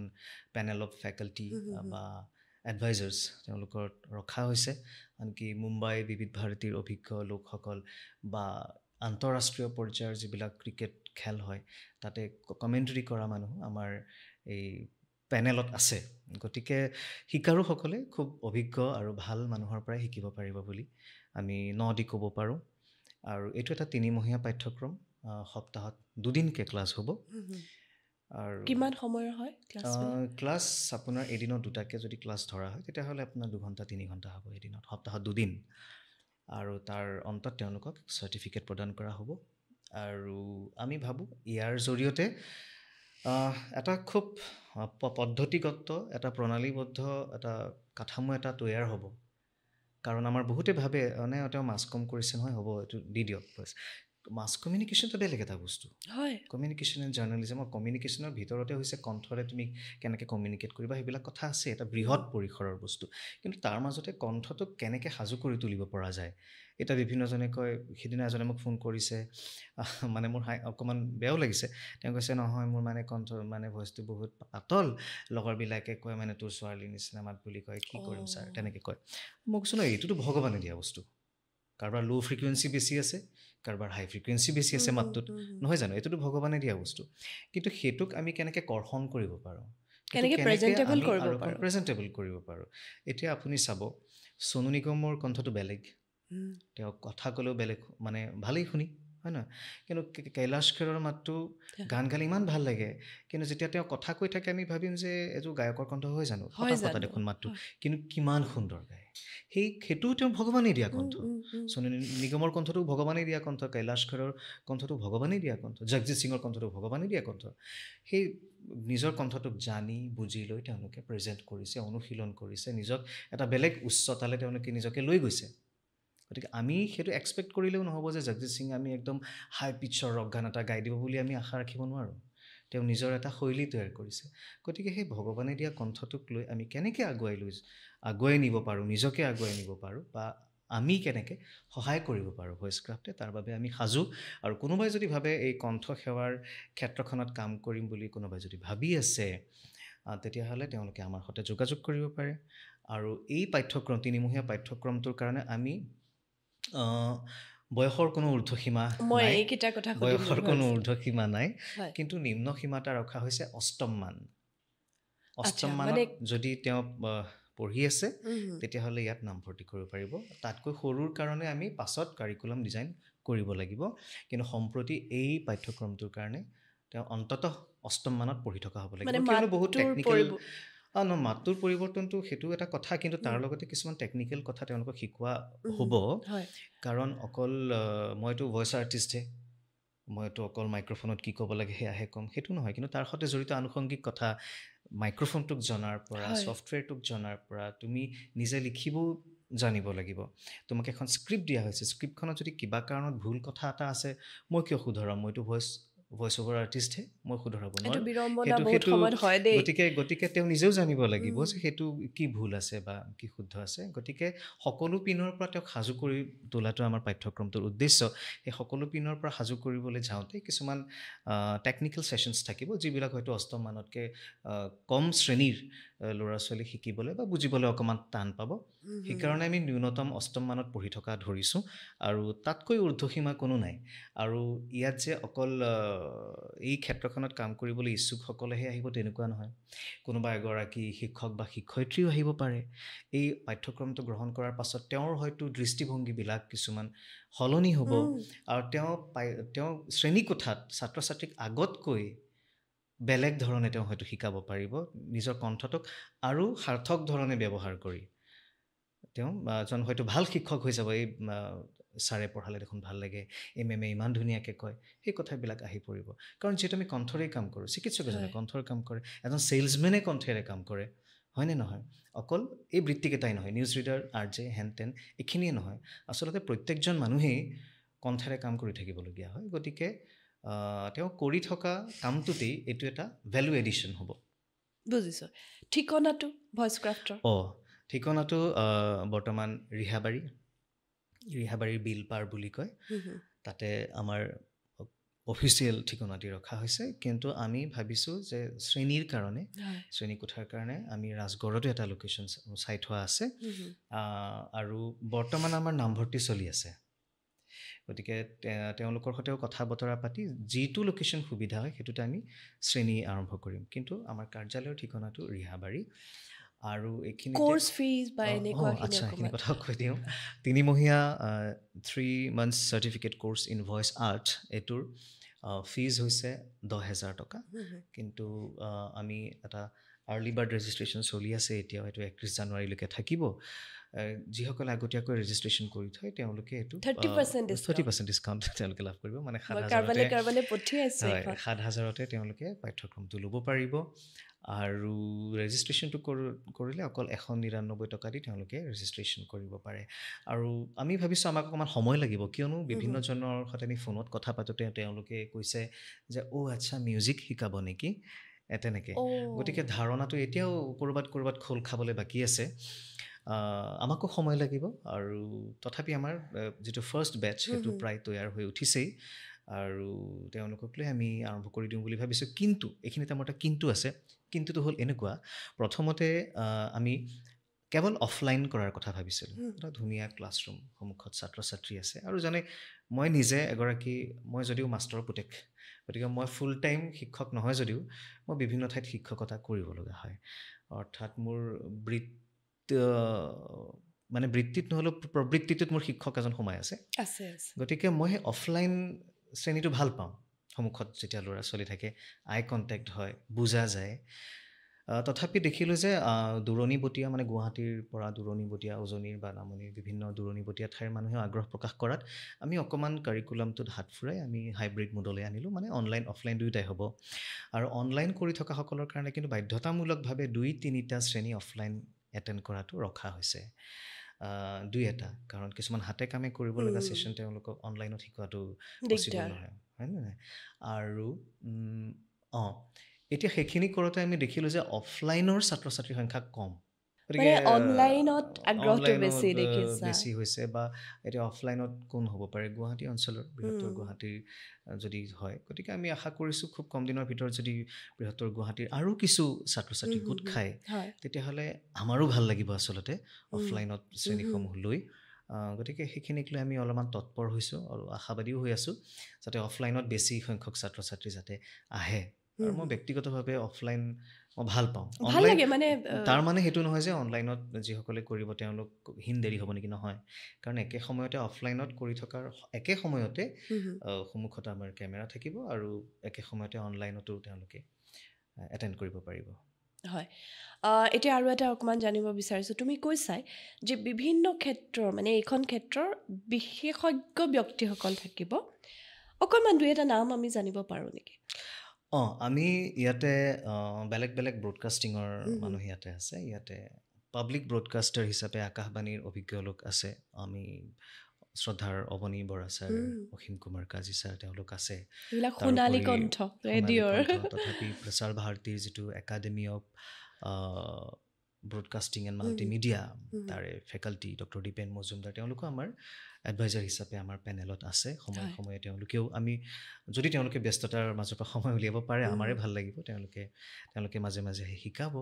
পেনেল অফ ফেকাল্টি বা এডভাইজাৰ্ছ তেওঁলোকৰ ৰখা হৈছে আনকি মুম্বাই বিবিধ ভাৰতীৰ অভিজ্ঞ লোকসকল বা আন্তঃৰাষ্ট্ৰীয় পৰ্যায়ৰ যিবিলাক ক্ৰিকেট খেল হয় তাতে কমেণ্ট্ৰি কৰা মানুহ আমাৰ এই পেনেলত আছে গতিকে শিকাৰুসকলে খুব অভিজ্ঞ আৰু ভাল মানুহৰ পৰাই শিকিব পাৰিব বুলি আমি দি ক'ব পাৰোঁ আৰু এইটো এটা 3মহীয়া পাঠ্যক্ৰম সপ্তাহত 2 দিনকৈ ক্লাছ হ'ব আৰু কিমান সময়ৰ হয় ক্লাছ আপোনাৰ এদিনত 2টাকৈ যদি ক্লাছ ধৰা হয় তেতিয়াহ'লে আপোনাৰ 2 ঘণ্টা 3 ঘণ্টা হ'ব এদিনত সপ্তাহত 2 দিন আৰু তাৰ অন্তত তেওঁলোকক চাৰ্টিফিকেট প্ৰদান কৰা হ'ব আৰু আমি ভাবোঁ ইয়াৰ জৰিয়তে এটা খুব পদ্ধতিগত এটা প্ৰণালীবদ্ধ এটা কাঠামো এটা তৈয়াৰ হ'ব কাৰণ আমাৰ বহুতে ভাবে তেওঁ মাছ কম কৰিছে নহয় হ'ব এইটো দি দিয়ক বছ মাছ কমিউনিকেশ্যনটো বেলেগ এটা বস্তু হয় কমিউনিকেশ্যন এণ্ড জাৰ্ণালিজমৰ কমিউনিকেশ্যনৰ ভিতৰতে হৈছে কণ্ঠৰে তুমি কেনেকৈ কমিউনিকেট কৰিবা সেইবিলাক কথা আছে এটা বৃহৎ পৰিসৰৰ বস্তু কিন্তু তাৰ মাজতে কণ্ঠটোক কেনেকৈ সাজু কৰি তুলিব পৰা যায় এটা বিভিন্নজনে কয় সিদিনা এজনে মোক ফোন কৰিছে মানে মোৰ অকণমান বেয়াও লাগিছে তেওঁ কৈছে নহয় মোৰ মানে কণ্ঠ মানে ভইচটো বহুত পাতল লগৰবিলাকে কয় মানে তোৰ ছোৱালীৰ নিচিনা মাত বুলি কয় কি কৰিম ছাৰ তেনেকৈ কয় মোক কৈছোঁ এইটোতো ভগৱানে দিয়া বস্তু কাৰোবাৰ ল' ফ্ৰিকুৱেঞ্চি বেছি আছে কাৰোবাৰ হাই ফ্ৰিকুৱেঞ্চি বেছি আছে মাতটোত নহয় জানো এইটোতো ভগৱানে দিয়া বস্তু কিন্তু সেইটোক আমি কেনেকৈ কৰ্ষণ কৰিব পাৰোঁ কেনেকৈ প্ৰেজেণ্টেবল কৰিব পাৰোঁ এতিয়া আপুনি চাব সোনু নিগমৰ কণ্ঠটো বেলেগ তেওঁ কথা ক'লেও বেলেগ মানে ভালেই শুনি হয় নহয় কিন্তু কৈলাশ খেৰৰ মাতটো গান গালে ইমান ভাল লাগে কিন্তু যেতিয়া তেওঁ কথা কৈ থাকে আমি ভাবিম যে এযোৰ গায়কৰ কণ্ঠ হয় জানো ফটা দেখোন মাতটো কিন্তু কিমান সুন্দৰ গায় সেইটোও তেওঁ ভগৱানেই দিয়া কণ্ঠ সোনু নিগমৰ কণ্ঠটো ভগৱানেই দিয়া কণ্ঠ কৈলাশ খেৰৰ কণ্ঠটো ভগৱানেই দিয়া কণ্ঠ জগজিৎ সিঙৰ কণ্ঠটো ভগৱানেই দিয়া কণ্ঠ সেই নিজৰ কণ্ঠটোক জানি বুজি লৈ তেওঁলোকে প্ৰেজেণ্ট কৰিছে অনুশীলন কৰিছে নিজক এটা বেলেগ উচ্চতালৈ তেওঁলোকে নিজকে লৈ গৈছে গতিকে আমি সেইটো এক্সপেক্ট কৰিলেও নহ'ব যে জগজিৎ সিঙে আমি একদম হাই পিটছৰ ৰক গান এটা গাই দিব বুলি আমি আশা ৰাখিব নোৱাৰোঁ তেওঁ নিজৰ এটা শৈলী তৈয়াৰ কৰিছে গতিকে সেই ভগৱানে দিয়া কণ্ঠটোক লৈ আমি কেনেকৈ আগুৱাই নিব পাৰোঁ নিজকে আগুৱাই নিব পাৰোঁ বা আমি কেনেকৈ সহায় কৰিব পাৰোঁ ভইচ ক্ৰাফ্টে তাৰ বাবে আমি সাজু আৰু কোনোবাই যদি ভাবে এই কণ্ঠ সেৱাৰ ক্ষেত্ৰখনত কাম কৰিম বুলি কোনোবাই যদি ভাবি আছে তেতিয়াহ'লে তেওঁলোকে আমাৰ সৈতে যোগাযোগ কৰিব পাৰে আৰু এই পাঠ্যক্ৰম 3মহীয়া পাঠ্যক্ৰমটোৰ কাৰণে আমি বয়সৰ কোনো ঊৰ্ধ্বসীমা নাই কিন্তু নিম্ন সীমা এটা ৰখা হৈছে অষ্টম মানত যদি তেওঁ পঢ়ি আছে তেতিয়াহ'লে ইয়াত নামভৰ্তি কৰিব পাৰিব তাতকৈ সৰুৰ কাৰণে আমি পাছত কাৰিকুলাম ডিজাইন কৰিব লাগিব কিন্তু সম্প্ৰতি এই পাঠ্যক্ৰমটোৰ কাৰণে তেওঁ অন্ততঃ অষ্টম মানত পঢ়ি থকা হ'ব লাগিব মানে কিয়নো বহুত মাতটোৰ টেকনিকেল মাতটোৰ পৰিৱৰ্তনটো সেইটো এটা কথা কিন্তু তাৰ উম, লগতে কিছুমান টেকনিকেল কথা তেওঁলোকক শিকোৱা উম, হ'ব হয় কাৰণ অকল মইতো ভইচ আৰ্টিষ্টহে মইতো অকল মাইক্ৰফোনত কি ক'ব লাগে সেয়াহে ক'ম সেইটো নহয় কিন্তু তাৰ সৈতে জড়িত আনুষংগিক কথা মাইক্ৰফোনটোক জনাৰ পৰা হয় ছফ্টৱেৰটোক জনাৰ পৰা তুমি নিজে লিখিবও জানিব লাগিব তোমাক এখন স্ক্ৰিপ্ট দিয়া হৈছে স্ক্ৰিপ্টখনত যদি কিবা কাৰণত ভুল কথা এটা আছে মই কিয় শুধৰাম মইতো ভইচ অভাৰ আৰ্টিষ্টহে মই শুধৰাব এইটো নোৱাৰোঁ বিড়ম্বনা সেইটো বহুত সেইটো সময়ত হয় দেই গতিকে তেওঁ নিজেও জানিব লাগিব উম, যে সেইটো কি ভুল আছে বা কি শুদ্ধ আছে গতিকে সকলো পিনৰ পৰা তেওঁক সাজু কৰি তোলাটো আমাৰ পাঠ্যক্ৰমটোৰ উদ্দেশ্য সেই সকলো পিনৰ পৰা সাজু কৰিবলৈ যাওঁতে কিছুমান টেকনিকেল ছেশ্যনছ থাকিব যিবিলাক হয়তো অষ্টম মানতকৈ কম শ্ৰেণীৰ ল'ৰা ছোৱালী শিকিবলৈ বা বুজিবলৈ অকণমান টান পাব উম, হুম, সেইকাৰণে আমি ন্যূনতম অষ্টম মানত পঢ়ি থকা ধৰিছোঁ আৰু তাতকৈ ঊৰ্ধ্বসীমা কোনো নাই আৰু ইয়াত যে অকল এই ক্ষেত্ৰখনত কাম কৰিবলৈ ইচ্ছুকসকলেহে আহিব তেনেকুৱা নহয় কোনোবা এগৰাকী শিক্ষক বা শিক্ষয়িত্ৰীও আহিব পাৰে এই পাঠ্যক্ৰমটো গ্ৰহণ কৰাৰ পাছত তেওঁৰ হয়তো দৃষ্টিভংগীবিলাক কিছুমান সলনি হ'ব উম, আৰু তেওঁ শ্ৰেণীকোঠাত ছাত্ৰ ছাত্ৰীক আগতকৈ বেলেগ ধৰণে তেওঁ হয়তো শিকাব পাৰিব নিজৰ কণ্ঠটোক আৰু সাৰ্থক ধৰণে ব্যৱহাৰ কৰি তেওঁ এজন হয়তো ভাল শিক্ষক হৈ যাব এই ছাৰে পঢ়ালে দেখোন ভাল লাগে এই মেমে ইমান ধুনীয়াকৈ কয় সেই কথাবিলাক আহি পৰিব কাৰণ যিহেতু আমি কণ্ঠৰেই কাম কৰোঁ চিকিৎসক এজনে হয় কণ্ঠৰ কাম কৰে এজন ছেইলছমেনে কণ্ঠেৰে কাম কৰে হয়নে নহয় অকল এই বৃত্তিকেইটাই নহয় নিউজ ৰিডাৰ আৰ জে হেন তেন এইখিনিয়ে নহয় আচলতে প্ৰত্যেকজন মানুহেই কণ্ঠেৰে কাম কৰি থাকিবলগীয়া হয় গতিকে তেওঁ কৰি থকা কামটোতেই এইটো এটা ভেলু এডিশ্যন হ'ব বুজিছোঁ ঠিকনাটো ভইচ ক্ৰাফ্টৰ ঠিকনাটো বৰ্তমান ৰিহাবাৰীৰ বিলপাৰ বুলি কয় তাতে আমাৰ অফিচিয়েল ঠিকনাটি ৰখা হৈছে কিন্তু আমি ভাবিছোঁ যে শ্ৰেণীৰ কাৰণে হয় শ্ৰেণীকোঠাৰ কাৰণে আমি ৰাজগড়তো এটা লোকেশ্যন চাই থোৱা আছে হুম, হুম। আৰু বৰ্তমান আমাৰ নামভৰ্তি চলি আছে গতিকে তেওঁলোকৰ সৈতেও কথা বতৰা পাতি যিটো লোকেশ্যন সুবিধা হয় সেইটোতে আমি শ্ৰেণী আৰম্ভ কৰিম কিন্তু আমাৰ কাৰ্যালয়ৰ ঠিকনাটো ৰিহাবাৰী আৰু এইখিনিতে কোৰ্চ ফিজ বা এনেকুৱাখিনি আচ্ছা এইখিনি অকণমান কথাও কৈ দিওঁ 3 মহীয়া 3 months certificate course in voice art এইটোৰ ফিজ হৈছে 10,000 টকা হুম, হুম। কিন্তু আমি এটা আৰ্লি বাৰ্ড ৰেজিষ্ট্ৰেশ্যন চলি আছে এতিয়াও এইটো 31 জানুৱাৰীলৈকে থাকিব যিসকলে আগতীয়াকৈ ৰেজিষ্ট্ৰেশ্যন কৰি থয় তেওঁলোকে এইটো 30% ডিছকাউণ্ট 30% ডিছকাউণ্ট তেওঁলোকে লাভ কৰিব মানে মই 7,000 কাৰবালে পঠিয়াইছোঁ হয় এইখন 7,000 তেওঁলোকে পাঠ্যক্ৰমটো ল'ব পাৰিব আৰু ৰেজিষ্ট্ৰেশ্যনটো কৰিলে অকল 199 টকা দি তেওঁলোকে ৰেজিষ্ট্ৰেশ্যন কৰিব পাৰে আৰু আমি ভাবিছোঁ আমাক অকণমান সময় লাগিব কিয়নো বিভিন্নজনৰ সৈতে আমি ফোনত কথা পাতোঁতে তেওঁলোকে কৈছে যে আচ্ছা মিউজিক শিকাব নেকি তেনেকৈ গতিকে ধাৰণাটো এতিয়াও ক'ৰবাত খোল খাবলৈ বাকী আছে আমাকো সময় লাগিব আৰু তথাপি আমাৰ যিটো ফাৰ্ষ্ট বেটছ সেইটো প্ৰায় তৈয়াৰ হৈ উঠিছেই আৰু তেওঁলোকক লৈ আমি আৰম্ভ কৰি দিওঁ বুলি ভাবিছোঁ কিন্তু এইখিনিতে আমাৰ এটা কিন্তু আছে কিন্তুটো হ'ল এনেকুৱা প্ৰথমতে আমি কেৱল অফলাইন কৰাৰ কথা ভাবিছিলোঁ এটা ধুনীয়া ক্লাছৰুম সন্মুখত ছাত্ৰ ছাত্ৰী আছে আৰু জানে মই নিজে মই যদিও মাষ্টৰৰ পুতেক গতিকে মই ফুল টাইম শিক্ষক নহয় যদিও মই বিভিন্ন ঠাইত শিক্ষকতা কৰিব লগা হয় অৰ্থাৎ মোৰ বৃত্তিত নহ'লেও প্ৰবৃত্তিটোত মোৰ শিক্ষক এজন সোমাই আছে গতিকে মই সেই অফলাইন শ্ৰেণীটো ভাল পাওঁ সন্মুখত যেতিয়া ল'ৰা ছোৱালী থাকে আই কণ্টেক্ট হয় বুজা যায় তথাপি দেখিলোঁ যে দূৰণিবতীয়া মানে গুৱাহাটীৰ পৰা দূৰণিবতীয়া উজনিৰ বা নামনিৰ বিভিন্ন দূৰণিবতীয়া ঠাইৰ মানুহেও আগ্ৰহ প্ৰকাশ কৰাত আমি অকণমান কাৰিকুলামটোত হাত ফুৰাই আমি হাইব্ৰিড মোডলৈ আনিলোঁ মানে অনলাইন অফলাইন দুয়োটাই হ'ব আৰু অনলাইন কৰি থকাসকলৰ কাৰণে কিন্তু বাধ্যতামূলকভাৱে 2-3টা শ্ৰেণী অফলাইন এটেণ্ড কৰাটো ৰখা হৈছে 2-এটা কাৰণ কিছুমান হাতে কামে কৰিব লগা ছেশ্যন তেওঁলোকক অনলাইনত শিকোৱাটো পচিবল নহয় হয়নে নাই আৰু এতিয়া সেইখিনি কৰোঁতে আমি দেখিলোঁ যে অফলাইনৰ ছাত্ৰ ছাত্ৰীৰ সংখ্যা কম গতিকে অনলাইনত বেছি হৈছে বা এতিয়া অফলাইনত কোন হ'ব পাৰে গুৱাহাটী অঞ্চলৰ বৃহত্তৰ গুৱাহাটীৰ যদি হয় গতিকে আমি আশা কৰিছোঁ খুব কম দিনৰ ভিতৰত যদি বৃহত্তৰ গুৱাহাটীৰ আৰু কিছু ছাত্ৰ ছাত্ৰী গোট খায় তেতিয়াহ'লে আমাৰো ভাল লাগিব আচলতে অফলাইনত শ্ৰেণীসমূহ লৈ গতিকে সেইখিনিক লৈ আমি অলপমান তৎপৰ হৈছোঁ আৰু আশাবাদীও হৈ আছোঁ যাতে অফলাইনত বেছি সংখ্যক ছাত্ৰ ছাত্ৰী যাতে আহে আৰু মই ব্যক্তিগতভাৱে অফলাইন ভাল পাওঁ ভাল লাগে মানে তাৰ মানে সেইটো নহয় যে অনলাইনত যিসকলে কৰিব তেওঁলোক হিন দেৰি হ'ব নেকি নহয় কাৰণ একে সময়তে অফলাইনত কৰি থকাৰ একে সময়তে সন্মুখত আমাৰ কেমেৰা থাকিব আৰু একে সময়তে অনলাইনতো তেওঁলোকে এটেণ্ড কৰিব পাৰিব হয় এতিয়া আৰু এটা অকণমান জানিব বিচাৰিছোঁ তুমি কৈছাই যে বিভিন্ন ক্ষেত্ৰৰ মানে এইখন ক্ষেত্ৰৰ বিশেষজ্ঞ ব্যক্তিসকল থাকিব অকণমান দুই এটা নাম আমি জানিব পাৰোঁ নেকি আমি ইয়াতে বেলেগ বেলেগ ব্ৰডকাষ্টিঙৰ মানুহ ইয়াতে আছে ইয়াতে পাব্লিক ব্ৰডকাষ্টাৰ হিচাপে আকাশবাণীৰ অভিজ্ঞ লোক আছে আমি শ্ৰদ্ধাৰ অৱনী বৰা ছাৰ অসীম কুমাৰ কাজী ছাৰ তেওঁলোক আছে সোণালী কণ্ঠ ৰেডিঅ'ৰ তথাপি প্ৰচাৰ ভাৰতীৰ যিটো academy of broadcasting and multimedia তাৰে ফেকাল্টি ডক্টৰ দীপেন মজুমদাৰ তেওঁলোকো আমাৰ এডভাইজাৰ হিচাপে আমাৰ পেনেলত আছে সময়ে সময়ে তেওঁলোকেও আমি যদি তেওঁলোকে ব্যস্ততাৰ মাজৰ পৰা সময় উলিয়াব পাৰে আমাৰে ভাল লাগিব তেওঁলোকে মাজে মাজে শিকাব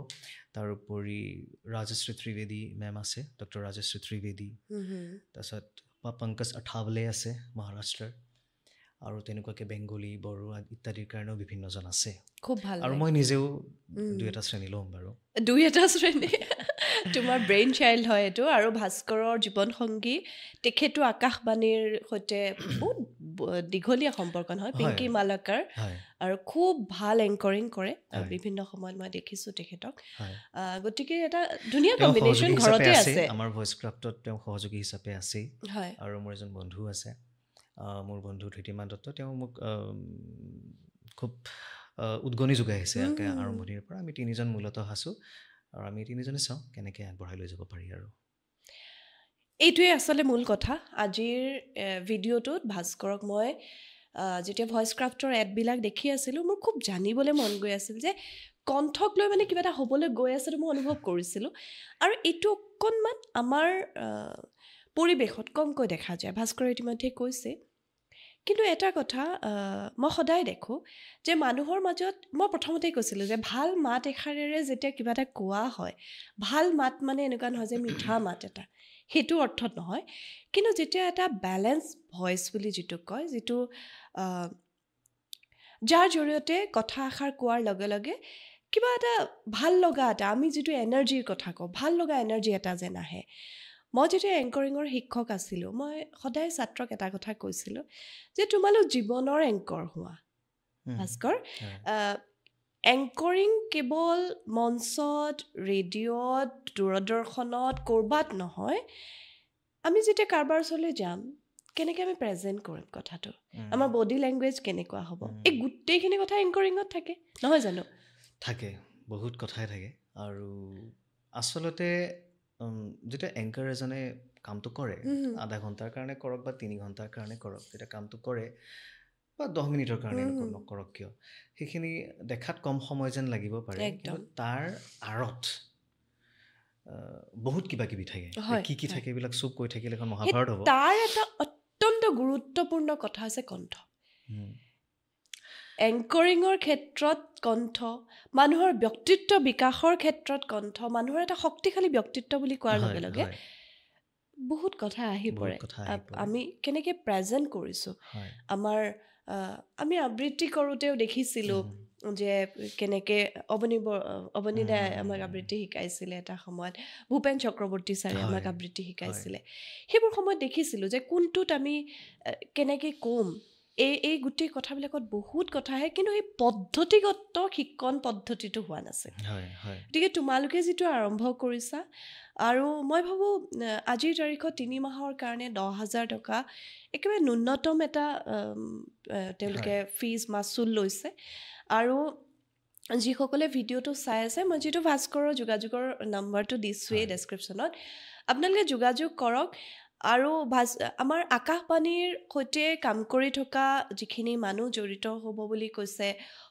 তাৰোপৰি ৰাজশ্ৰী ত্ৰিবেদী মেম আছে ডক্টৰ ৰাজশ্ৰী ত্ৰিবেদী তাৰপিছত পংকজ আঠাৱলে আছে মহাৰাষ্ট্ৰৰ আৰু তেনেকুৱাকৈ বেংগলী বড়ো ইত্যাদিৰ কাৰণেও বিভিন্নজন আছে খুব ভাল আৰু মই নিজেও দুই এটা শ্ৰেণী ল'ম বাৰু দুই এটা শ্ৰেণী তোমাৰ ব্ৰেইন চাইল্ড হয় এইটো আৰু ভাস্কৰৰ জীৱন সংগী তেখেতো আকাশবাণীৰ সৈতে বহুত দীঘলীয়া সম্পৰ্ক নহয় পিংকি মালাকাৰ আৰু খুব ভাল এংকৰিং কৰে আৰু বিভিন্ন সময়ত মই দেখিছোঁ তেখেতক গতিকে এটা ধুনীয়া কম্বিনেশ্যন ঘৰতে আছে আমাৰ ভইচ ক্ৰাফ্টত তেওঁ সহযোগী হিচাপে আছেই আৰু মোৰ এজন বন্ধু আছে মোৰ বন্ধু ধৃতিমান দত্ত তেওঁ মোক খুব উদ্গনি যোগাই আহিছে আৰম্ভণিৰ পৰা আমি তিনিজন মূলতঃ আছোঁ আৰু আমি তিনিজনে চাওঁ কেনেকৈ আগবঢ়াই লৈ যাব পাৰি আৰু এইটোৱে আচলতে মূল কথা আজিৰ ভিডিঅ'টোত ভাস্কৰক মই যেতিয়া ভইচ ক্ৰাফ্টৰ এডবিলাক দেখি আছিলোঁ মোৰ খুব জানিবলৈ মন গৈ আছিল যে কণ্ঠক লৈ মানে কিবা এটা হ'বলৈ গৈ আছে মই অনুভৱ কৰিছিলোঁ আৰু এইটো অকণমান আমাৰ পৰিৱেশত কমকৈ দেখা যায় ভাস্কৰে ইতিমধ্যে কৈছে কিন্তু এটা কথা মই সদায় দেখোঁ যে মানুহৰ মাজত মই প্ৰথমতেই কৈছিলোঁ যে ভাল মাত এষাৰেৰে যেতিয়া কিবা এটা কোৱা হয় ভাল মাত মানে এনেকুৱা নহয় যে মিঠা মাত এটা সেইটো অৰ্থত নহয় কিন্তু যেতিয়া এটা বেলেঞ্চ ভইচ বুলি যিটো কয় যিটো যাৰ জৰিয়তে কথা এষাৰ কোৱাৰ লগে লগে কিবা এটা ভাল লগা এটা আমি যিটো এনাৰ্জিৰ কথা কওঁ ভাল লগা এনাৰ্জি এটা যেন আহে মই যেতিয়া এংকৰিঙৰ শিক্ষক আছিলোঁ মই সদায় ছাত্ৰক এটা কথা কৈছিলোঁ যে তোমালোক জীৱনৰ এংকৰ হোৱা ভাস্কৰ এংকৰিং কেৱল মঞ্চত ৰেডিঅ'ত দূৰদৰ্শনত ক'ৰবাত নহয় আমি যেতিয়া কাৰোবাৰ ওচৰলৈ যাম কেনেকৈ আমি প্ৰেজেণ্ট কৰিম কথাটো আমাৰ বডি লেংগুৱেজ কেনেকুৱা হ'ব এই গোটেইখিনি কথা এংকৰিঙত থাকে নহয় জানো থাকে বহুত কথাই থাকে আৰু আচলতে যেতিয়া এংকাৰ এজনে কামটো কৰে আধা ঘণ্টাৰ কাৰণে কৰক বা 3 ঘণ্টাৰ কাৰণে কৰক যেতিয়া কামটো কৰে বা 10 মিনিটৰ কাৰণে নকৰক কিয় সেইখিনি দেখাত কম সময় যেন লাগিব পাৰে কিন্তু তাৰ আঁৰত বহুত কিবা কিবি থাকে কি থাকে এইবিলাক চব কৈ থাকিলে এখন মহাভাৰত হ'ব তাৰ এটা অত্যন্ত গুৰুত্বপূৰ্ণ কথা আছে কণ্ঠ এংকৰিঙৰ ক্ষেত্ৰত কণ্ঠ মানুহৰ ব্যক্তিত্ব বিকাশৰ ক্ষেত্ৰত কণ্ঠ মানুহৰ এটা শক্তিশালী ব্যক্তিত্ব বুলি কোৱাৰ লগে লগে বহুত কথা আহি পৰে আমি কেনেকৈ প্ৰেজেণ্ট কৰিছোঁ আমাৰ আমি আবৃত্তি কৰোঁতেও দেখিছিলোঁ যে কেনেকৈ অৱনী দাই আমাক আবৃত্তি শিকাইছিলে এটা সময়ত ভূপেন চক্ৰৱৰ্তী ছাৰে আমাক আবৃত্তি শিকাইছিলে সেইবোৰ সময়ত দেখিছিলোঁ যে কোনটোত আমি কেনেকৈ ক'ম এই গোটেই কথাবিলাকত বহুত কথা আহে কিন্তু এই পদ্ধতিগত শিক্ষণ পদ্ধতিটো হোৱা নাছিল গতিকে তোমালোকে যিটো আৰম্ভ কৰিছা আৰু মই ভাবোঁ আজিৰ তাৰিখত 3 মাহৰ কাৰণে 10,000 টকা একেবাৰে ন্যূনতম এটা তেওঁলোকে ফিজ মাচুল লৈছে আৰু যিসকলে ভিডিঅ'টো চাই আছে মই যিটো ভাস্কৰৰ যোগাযোগৰ নম্বৰটো দিছোঁৱেই ডেছক্ৰিপশ্যনত আপোনালোকে যোগাযোগ কৰক আৰু আমাৰ আকাশবাণীৰ সৈতে কাম কৰি থকা যিখিনি মানুহ জড়িত হ'ব বুলি কৈছে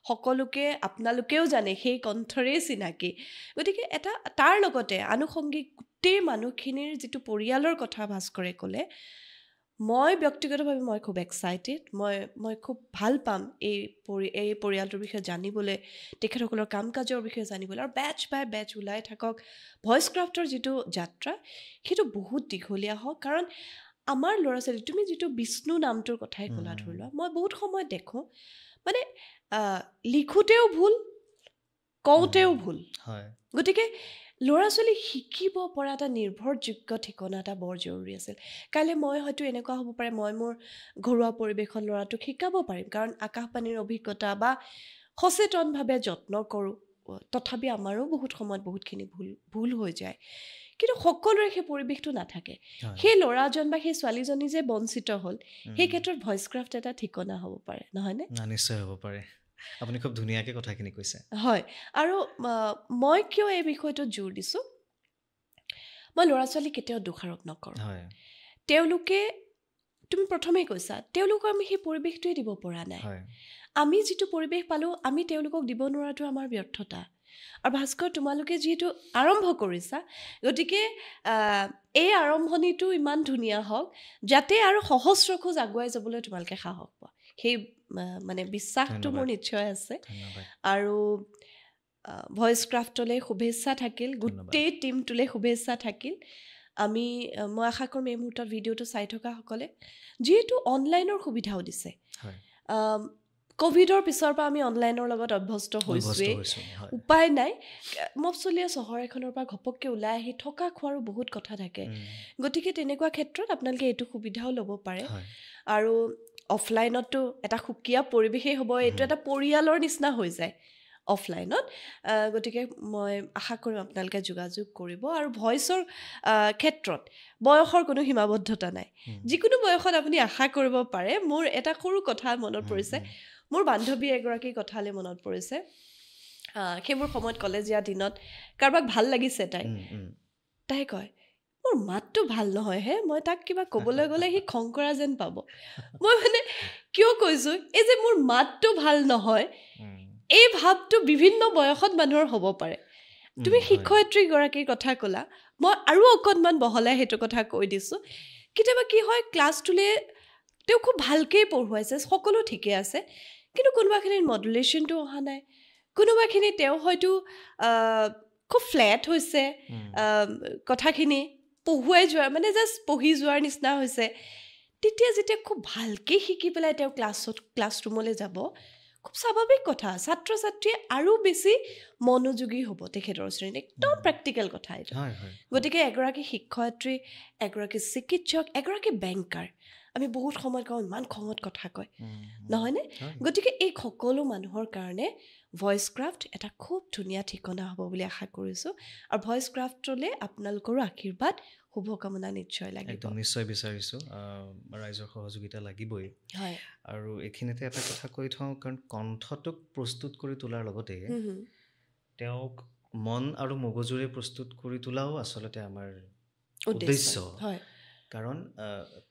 সকলোকে আপোনালোকেও জানে সেই কণ্ঠৰেই চিনাকি গতিকে এটা তাৰ লগতে আনুষংগিক গোটেই মানুহখিনিৰ যিটো পৰিয়ালৰ কথা ভাস্কৰে ক'লে মই ব্যক্তিগতভাৱে মই খুব এক্সাইটেড মই খুব ভাল পাম এই পৰিয়ালটোৰ বিষয়ে জানিবলৈ তেখেতসকলৰ কাম কাজৰ বিষয়ে জানিবলৈ আৰু বেচ বাই বেচ ওলাই থাকক ভইচ ক্ৰাফ্টৰ যিটো যাত্ৰা সেইটো বহুত দীঘলীয়া হওক কাৰণ আমাৰ ল'ৰা ছোৱালী তুমি যিটো বিষ্ণু নামটোৰ কথাই ক'লা ধৰি লোৱা মই বহুত সময়ত দেখোঁ মানে লিখোঁতেও ভুল কওঁতেও ভুল হয় গতিকে ল'ৰা ছোৱালী শিকিব পৰা এটা নিৰ্ভৰযোগ্য ঠিকনা এটা বৰ জৰুৰী আছিল কাইলৈ মই হয়তো এনেকুৱা হ'ব পাৰে মই মোৰ ঘৰুৱা পৰিৱেশত ল'ৰাটোক শিকাব পাৰিম কাৰণ আকাশবাণীৰ অভিজ্ঞতা বা সচেতনভাৱে যত্ন কৰোঁ তথাপি আমাৰো বহুত সময়ত বহুতখিনি ভুল হৈ যায় কিন্তু সকলোৰে সেই পৰিৱেশটো নাথাকে সেই ল'ৰাজন বা সেই ছোৱালীজনী যে বঞ্চিত হ'ল সেই ক্ষেত্ৰত ভইচ ক্ৰাফ্ট এটা ঠিকনা হ'ব পাৰে নহয়নে নিশ্চয় হ'ব পাৰে আপুনি খুব ধুনীয়াকৈ কথাখিনি কৈছে হয় আৰু মই কিয় এই বিষয়টোত জোৰ দিছোঁ মই ল'ৰা ছোৱালীক কেতিয়াও দোষাৰোপ নকৰোঁ হয় তেওঁলোকে তুমি প্ৰথমেই কৈছা তেওঁলোকক আমি সেই পৰিৱেশটোৱে দিব পৰা নাই আমি যিটো পৰিৱেশ পালোঁ আমি তেওঁলোকক দিব নোৱাৰাটো আমাৰ ব্যৰ্থতা আৰু ভাস্কৰ তোমালোকে যিহেতু আৰম্ভ কৰিছা গতিকে এই আৰম্ভণিটো ইমান ধুনীয়া হওক যাতে আৰু সহস্ৰ খোজ আগুৱাই যাবলৈ তোমালোকে সাহস পোৱা সেই মানে বিশ্বাসটো মোৰ নিশ্চয় আছে আৰু ভইচ ক্ৰাফ্টলৈ শুভেচ্ছা থাকিল গোটেই টীমটোলৈ শুভেচ্ছা থাকিল মই আশা কৰিম এই মুহূৰ্তত ভিডিঅ'টো চাই থকাসকলে যিহেতু অনলাইনৰ সুবিধাও দিছে ক'ভিডৰ পিছৰ পৰা আমি অনলাইনৰ লগত অভ্যস্ত হৈছোৱেই উপায় নাই মফচলীয়া চহৰ এখনৰ পৰা ঘপককৈ ওলাই আহি থকা খোৱাৰো বহুত কথা থাকে গতিকে তেনেকুৱা ক্ষেত্ৰত আপোনালোকে এইটো সুবিধাও ল'ব পাৰে আৰু অফলাইনতো এটা সুকীয়া পৰিৱেশেই হ'ব এইটো এটা পৰিয়ালৰ নিচিনা হৈ যায় অফলাইনত গতিকে মই আশা কৰিম আপোনালোকে যোগাযোগ কৰিব আৰু ভইচৰ ক্ষেত্ৰত বয়সৰ কোনো সীমাবদ্ধতা নাই যিকোনো বয়সত আপুনি আশা কৰিব পাৰে মোৰ এটা সৰু কথা মনত পৰিছে মোৰ বান্ধৱী এগৰাকীৰ কথালৈ মনত পৰিছে সেইবোৰ সময়ত কলেজীয়া দিনত কাৰোবাক ভাল লাগিছে তাই কয় মোৰ মাতটো ভাল নহয় হে মই তাক কিবা ক'বলৈ গ'লে সি খং কৰা যেন পাব মই মানে কিয় কৈছোঁ এই যে মোৰ মাতটো ভাল নহয় এই ভাৱটো বিভিন্ন বয়সত মানুহৰ হ'ব পাৰে তুমি শিক্ষয়িত্ৰীগৰাকীৰ কথা ক'লা মই আৰু অকণমান বহলাই সেইটো কথা কৈ দিছোঁ কেতিয়াবা কি হয় ক্লাছটোলৈ তেওঁ খুব ভালকেই পঢ়ুৱাইছে সকলো ঠিকে আছে কিন্তু কোনোবাখিনিত মডুলেশ্যনটো অহা নাই কোনোবাখিনি তেওঁ হয়তো খুব ফ্লেট হৈছে কথাখিনি পঢ়ুৱাই যোৱাৰ মানে জাষ্ট পঢ়ি যোৱাৰ নিচিনা হৈছে তেতিয়া যেতিয়া খুব ভালকৈ শিকি পেলাই তেওঁ ক্লাছৰুমলৈ যাব খুব স্বাভাৱিক কথা ছাত্ৰ ছাত্ৰীয়ে আৰু বেছি মনোযোগী হ'ব তেখেতৰ শ্ৰেণীত একদম প্ৰেক্টিকেল কথা এইটো গতিকে এগৰাকী শিক্ষয়িত্ৰী এগৰাকী চিকিৎসক এগৰাকী বেংকাৰ আমি বহুত সময়ত কওঁ ইমান খঙত কথা কয় নহয়নে গতিকে এই সকলো মানুহৰ কাৰণে ভইচ ক্ৰাফ্ট এটা খুব ধুনীয়া ঠিকনা হ'ব বুলি আশা কৰিছোঁ আৰু ভইচ ক্ৰাফ্টলৈ আপোনালোকৰো আশীৰ্বাদ শুভকামনা নিশ্চয় লাগিব একদম নিশ্চয় বিচাৰিছোঁ ৰাইজৰ সহযোগিতা লাগিবই আৰু এইখিনিতে এটা কথা কৈ থওঁ কাৰণ কণ্ঠটোক প্ৰস্তুত কৰি তোলাৰ লগতে তেওঁক মন আৰু মগজুৰে প্ৰস্তুত কৰি তোলাও আচলতে আমাৰ উদ্দেশ্য কাৰণ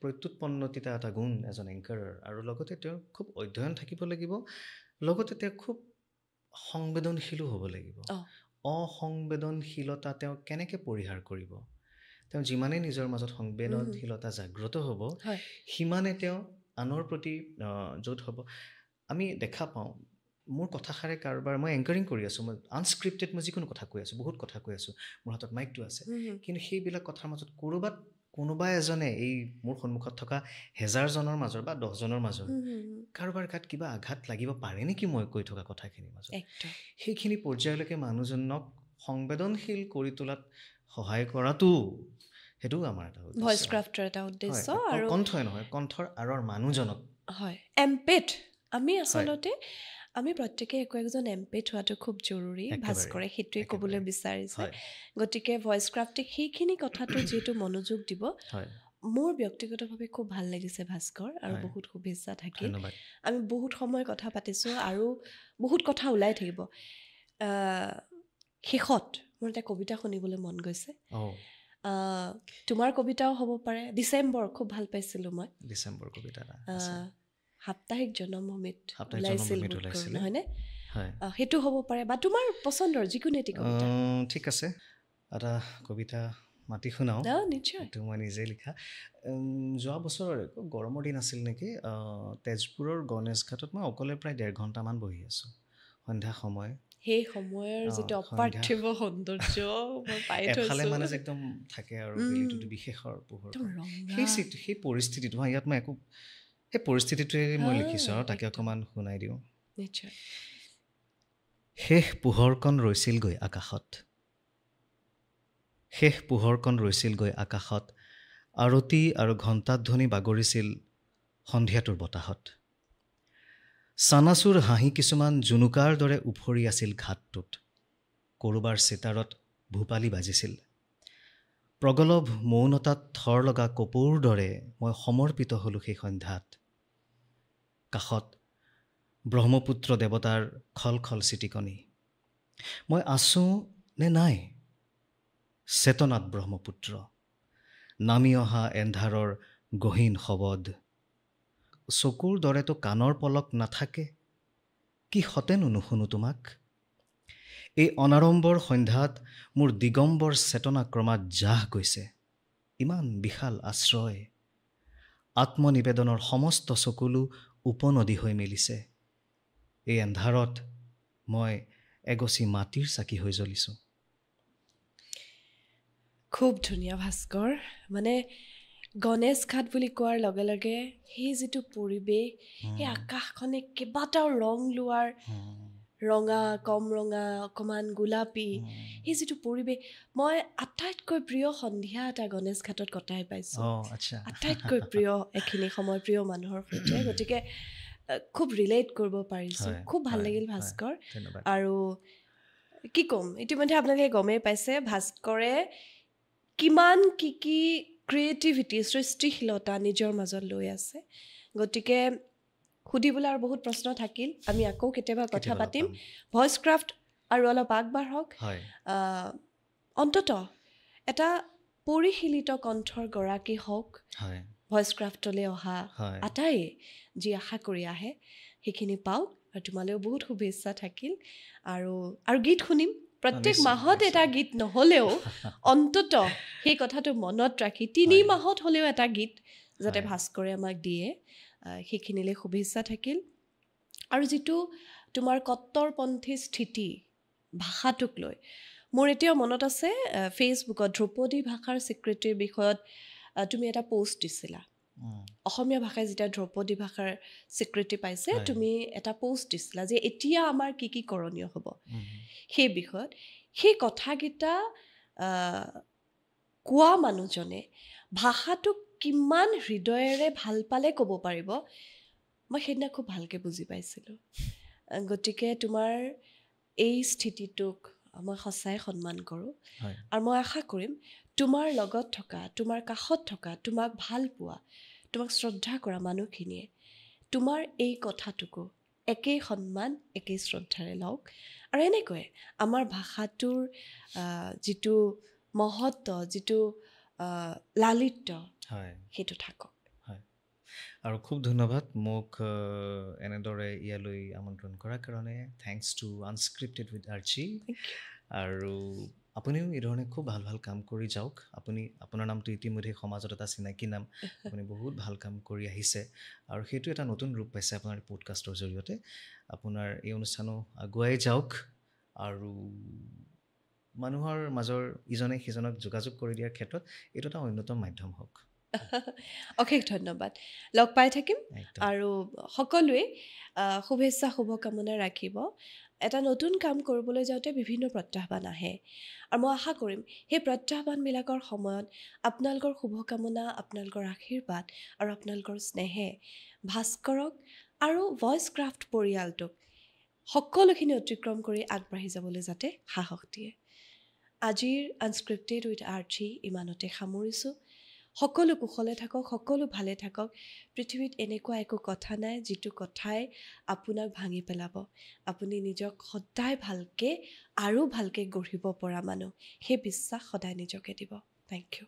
প্ৰত্যুৎপন্নতা এটা গুণ এজন এংকাৰৰ আৰু লগতে তেওঁৰ খুব অধ্যয়ন থাকিব লাগিব লগতে তেওঁ খুব সংবেদনশীলো হ'ব লাগিব অসংবেদনশীলতা তেওঁ কেনেকৈ পৰিহাৰ কৰিব তেওঁ যিমানেই নিজৰ মাজত সংবেদনশীলতা জাগ্ৰত হ'ব সিমানে তেওঁ আনৰ প্ৰতি য'ত হ'ব আমি দেখা পাওঁ মোৰ কথাষাৰে কাৰোবাৰ মই এংকাৰিং কৰি আছোঁ মই আনস্ক্ৰিপ্টেড মই যিকোনো কথা কৈ আছোঁ বহুত কথা কৈ আছোঁ মোৰ হাতত মাইকটো আছে কিন্তু সেইবিলাক কথাৰ মাজত কোনোবা এজনে এই মোৰ সন্মুখত থকা 1000জনৰ মাজৰ বা 10জনৰ মাজৰ কাৰোবাৰ গাত কিবা আঘাত লাগিব পাৰে নেকি মই কৈ থকা কথাখিনিৰ মাজত সেইখিনি পৰ্যায়লৈকে মানুহজনক সংবেদনশীল কৰি তোলাত সহায় কৰাটো সেইটোও আমাৰ এটা ভইচ ক্ৰাফ্টৰ এটা উদ্দেশ্য আৰু কণ্ঠই নহয় কণ্ঠৰ আঁৰৰ মানুহজনক হয় এম্পেথ আমি আচলতে আমি প্ৰত্যেকে একজন এম্পেথ হোৱাটো খুব জৰুৰী ভাস্কৰে সেইটোৱে ক'বলৈ বিচাৰিছে গতিকে ভইচ ক্ৰাফ্টে সেইখিনি কথাটো যিহেতু মনোযোগ দিব মোৰ ব্যক্তিগতভাৱে খুব ভাল লাগিছে ভাস্কৰ আৰু বহুত শুভেচ্ছা থাকিল আমি বহুত সময় কথা পাতিছোঁ আৰু বহুত কথা ওলাই থাকিব শেষত মোৰ এটা কবিতা শুনিবলৈ মন গৈছে তোমাৰ কবিতাও হ'ব পাৰে ডিচেম্বৰ খুব ভাল পাইছিলোঁ মই ডিচেম্বৰ কবিতা সাপ্তাহিক জনমভূমিত ওলাইছিল নহয়নে সেইটো হ'ব পাৰে বা তোমাৰ পচন্দৰ যিকোনো এটি কবিতা ঠিক আছে এটা কবিতা মাতি শুনাওঁ নিশ্চয় এইটো মই নিজে লিখা যোৱা বছৰ গৰমৰ দিন আছিল নেকি তেজপুৰৰ গণেশ ঘাটত মই অকলে প্ৰায় 1.5 ঘণ্টামান বহি আছোঁ সন্ধ্যা সময় সেই সময়ৰ যিটো অপাৰ্থিব সৌন্দৰ্য মই পাই থৈছোঁ এফালে মানে যে একদম থাকে আৰু বেলিটো বিশেষৰ পোহৰ সেই পৰিস্থিতিটো ইয়াত মই একো সেই পৰিস্থিতিটোৱে মই লিখিছোঁ আৰু তাকে অকণমান শুনাই দিওঁ নিশ্চয় শেষ পোহৰকণ ৰৈছিলগৈ আকাশত, শেষ পোহৰকণ ৰৈছিলগৈ আকাশত, আৰতি আৰু ঘণ্টাধ্বনি বাগৰিছিল সন্ধিয়াটোৰ বতাহত। চানাচুৰ হাঁহি কিছুমান জুনুকাৰ দৰে উফৰি আছিল ঘাটটোত, কৰোবাৰ চিতাৰত ভূপালী বাজিছিল। প্ৰগলভ মৌনতাত থৰ লগা কপৌৰ দৰে মই সমৰ্পিত হলোঁ সেই সন্ধ্যাত। কাষত ব্ৰহ্মপুত্ৰ দেৱতাৰ খলখল চিটিকনি। মই আছোঁ নে নাই চেতনাত ব্ৰহ্মপুত্ৰ, নামি অহা এন্ধাৰৰ গহীন শবদ। চকুৰ দৰেতো কাণৰ পলক নাথাকে, কি সতেনো নুশুনো তোমাক। এই অনাড়ম্বৰ সন্ধ্যাত মোৰ দিগম্বৰ চেতনা ক্ৰমাৎ জাহ গৈছে, ইমান বিশাল আশ্ৰয়। আত্মনিবেদনৰ সমস্ত চকুলো উপনদী হৈ মেলিছে। এই এন্ধাৰত মই এগছি মাটিৰ চাকি হৈ জ্বলিছোঁ। খুব ধুনীয়া ভাস্কৰ। মানে গণেশ ঘাট বুলি কোৱাৰ লগে লগে সেই যিটো পৰিৱেশ, সেই আকাশখনে কেইবাটাও ৰং লোৱাৰ, ৰঙা, কম ৰঙা, অকণমান গোলাপী, সেই যিটো পৰিৱেশ, মই আটাইতকৈ প্ৰিয় সন্ধিয়া এটা গণেশ ঘাটত কটাই পাইছোঁ। আটাইতকৈ প্ৰিয় এখিনি সময় প্ৰিয় মানুহৰ সৈতে। গতিকে খুব ৰিলেট কৰিব পাৰিছোঁ। খুব ভাল লাগিল ভাস্কৰ। আৰু কি ক'ম, ইতিমধ্যে আপোনালোকে গমেই পাইছে ভাস্কৰে কিমান কি ক্ৰিয়েটিভিটি, সৃষ্টিশীলতা নিজৰ মাজত লৈ আছে। গতিকে সুধিবলৈ আৰু বহুত প্ৰশ্ন থাকিল, আমি আকৌ কেতিয়াবা কথা পাতিম। ভইচ ক্ৰাফ্ট আৰু অলপ আগবাঢ়ক। অন্ততঃ এটা পৰিশীলিত কণ্ঠৰ গৰাকী হওক, ভইচ ক্ৰাফ্টলৈ অহা আটাইয়ে যি আশা কৰি আহে সেইখিনি পাওক। আৰু তোমালৈও বহুত শুভেচ্ছা থাকিল। আৰু গীত শুনিম প্ৰত্যেক মাহত, এটা গীত নহ'লেও অন্ততঃ সেই কথাটো মনত ৰাখি 3 মাহত হ'লেও এটা গীত যাতে ভাস্কৰে আমাক দিয়ে, সেইখিনিলৈ শুভেচ্ছা থাকিল। আৰু যিটো তোমাৰ কট্টৰপন্থী স্থিতি ভাষাটোক লৈ, মোৰ এতিয়াও মনত আছে ফেচবুকত ধ্ৰুপদী ভাষাৰ স্বীকৃতিৰ বিষয়ত তুমি এটা পোষ্ট দিছিলা। অসমীয়া ভাষাই যেতিয়া ধ্ৰুপদী ভাষাৰ স্বীকৃতি পাইছে, তুমি এটা পোষ্ট দিছিলা যে এতিয়া আমাৰ কি কৰণীয় হ'ব সেই বিষয়ত। সেই কথাকেইটা কোৱা মানুহজনে ভাষাটোক কিমান হৃদয়েৰে ভাল পালে ক'ব পাৰিব, মই সেইদিনা খুব ভালকৈ বুজি পাইছিলোঁ। গতিকে তোমাৰ এই স্থিতিটোক মই সঁচাই সন্মান কৰোঁ। আৰু মই আশা কৰিম তোমাৰ লগত থকা, তোমাৰ কাষত থকা, তোমাক ভাল পোৱা, তোমাক শ্ৰদ্ধা কৰা মানুহখিনিয়ে তোমাৰ এই কথাটোকো একেই সন্মান, একেই শ্ৰদ্ধাৰে লওক। আৰু এনেকৈয়ে আমাৰ ভাষাটোৰ যিটো মহত্ব, যিটো লালিত্য, সেইটো থাকক। আৰু খুব ধন্যবাদ মোক এনেদৰে ইয়ালৈ আমন্ত্ৰণ কৰাৰ কাৰণে। Thanks to unscripted with Archie. আৰু আপুনিও এই ধৰণে খুব ভাল ভাল কাম কৰি যাওক। আপোনাৰ নামটো ইতিমধ্যে সমাজত এটা চিনাকি নাম। আপুনি বহুত ভাল কাম কৰি আহিছে আৰু সেইটো এটা নতুন ৰূপ পাইছে আপোনাৰ পডকাষ্টৰ জৰিয়তে। আপোনাৰ এই অনুষ্ঠানো আগুৱাই যাওক আৰু মানুহৰ মাজৰ ইজনে সিজনক যোগাযোগ কৰি দিয়াৰ ক্ষেত্ৰত এইটো এটা অন্যতম মাধ্যম হওক। অশেষ ধন্যবাদ। লগ পাই থাকিম আৰু সকলোৱে শুভেচ্ছা শুভকামনা ৰাখিব। এটা নতুন কাম কৰিবলৈ যাওঁতে বিভিন্ন প্ৰত্যাহ্বান আহে আৰু মই আশা কৰিম সেই প্ৰত্যাহ্বানবিলাকৰ সময়ত আপোনালোকৰ শুভকামনা, আপোনালোকৰ আশীৰ্বাদ আৰু আপোনালোকৰ স্নেহে ভাস্কৰক আৰু ভইচ ক্ৰাফ্ট পৰিয়ালটোক সকলোখিনি অতিক্ৰম কৰি আগবাঢ়ি যাবলৈ যাতে সাহস দিয়ে। আজিৰ আনস্ক্ৰিপ্টেড উইথ আৰ্চি ইমানতে সামৰিছোঁ। সকলো কুশলে থাকক, সকলো ভালে থাকক। পৃথিৱীত এনেকুৱা একো কথা নাই যিটো কথাই আপোনাক ভাঙি পেলাব। আপুনি নিজক সদায় ভালকৈ আৰু ভালকৈ গঢ়িব পৰা মানুহ, সেই বিশ্বাস সদায় নিজকে দিব। Thank U.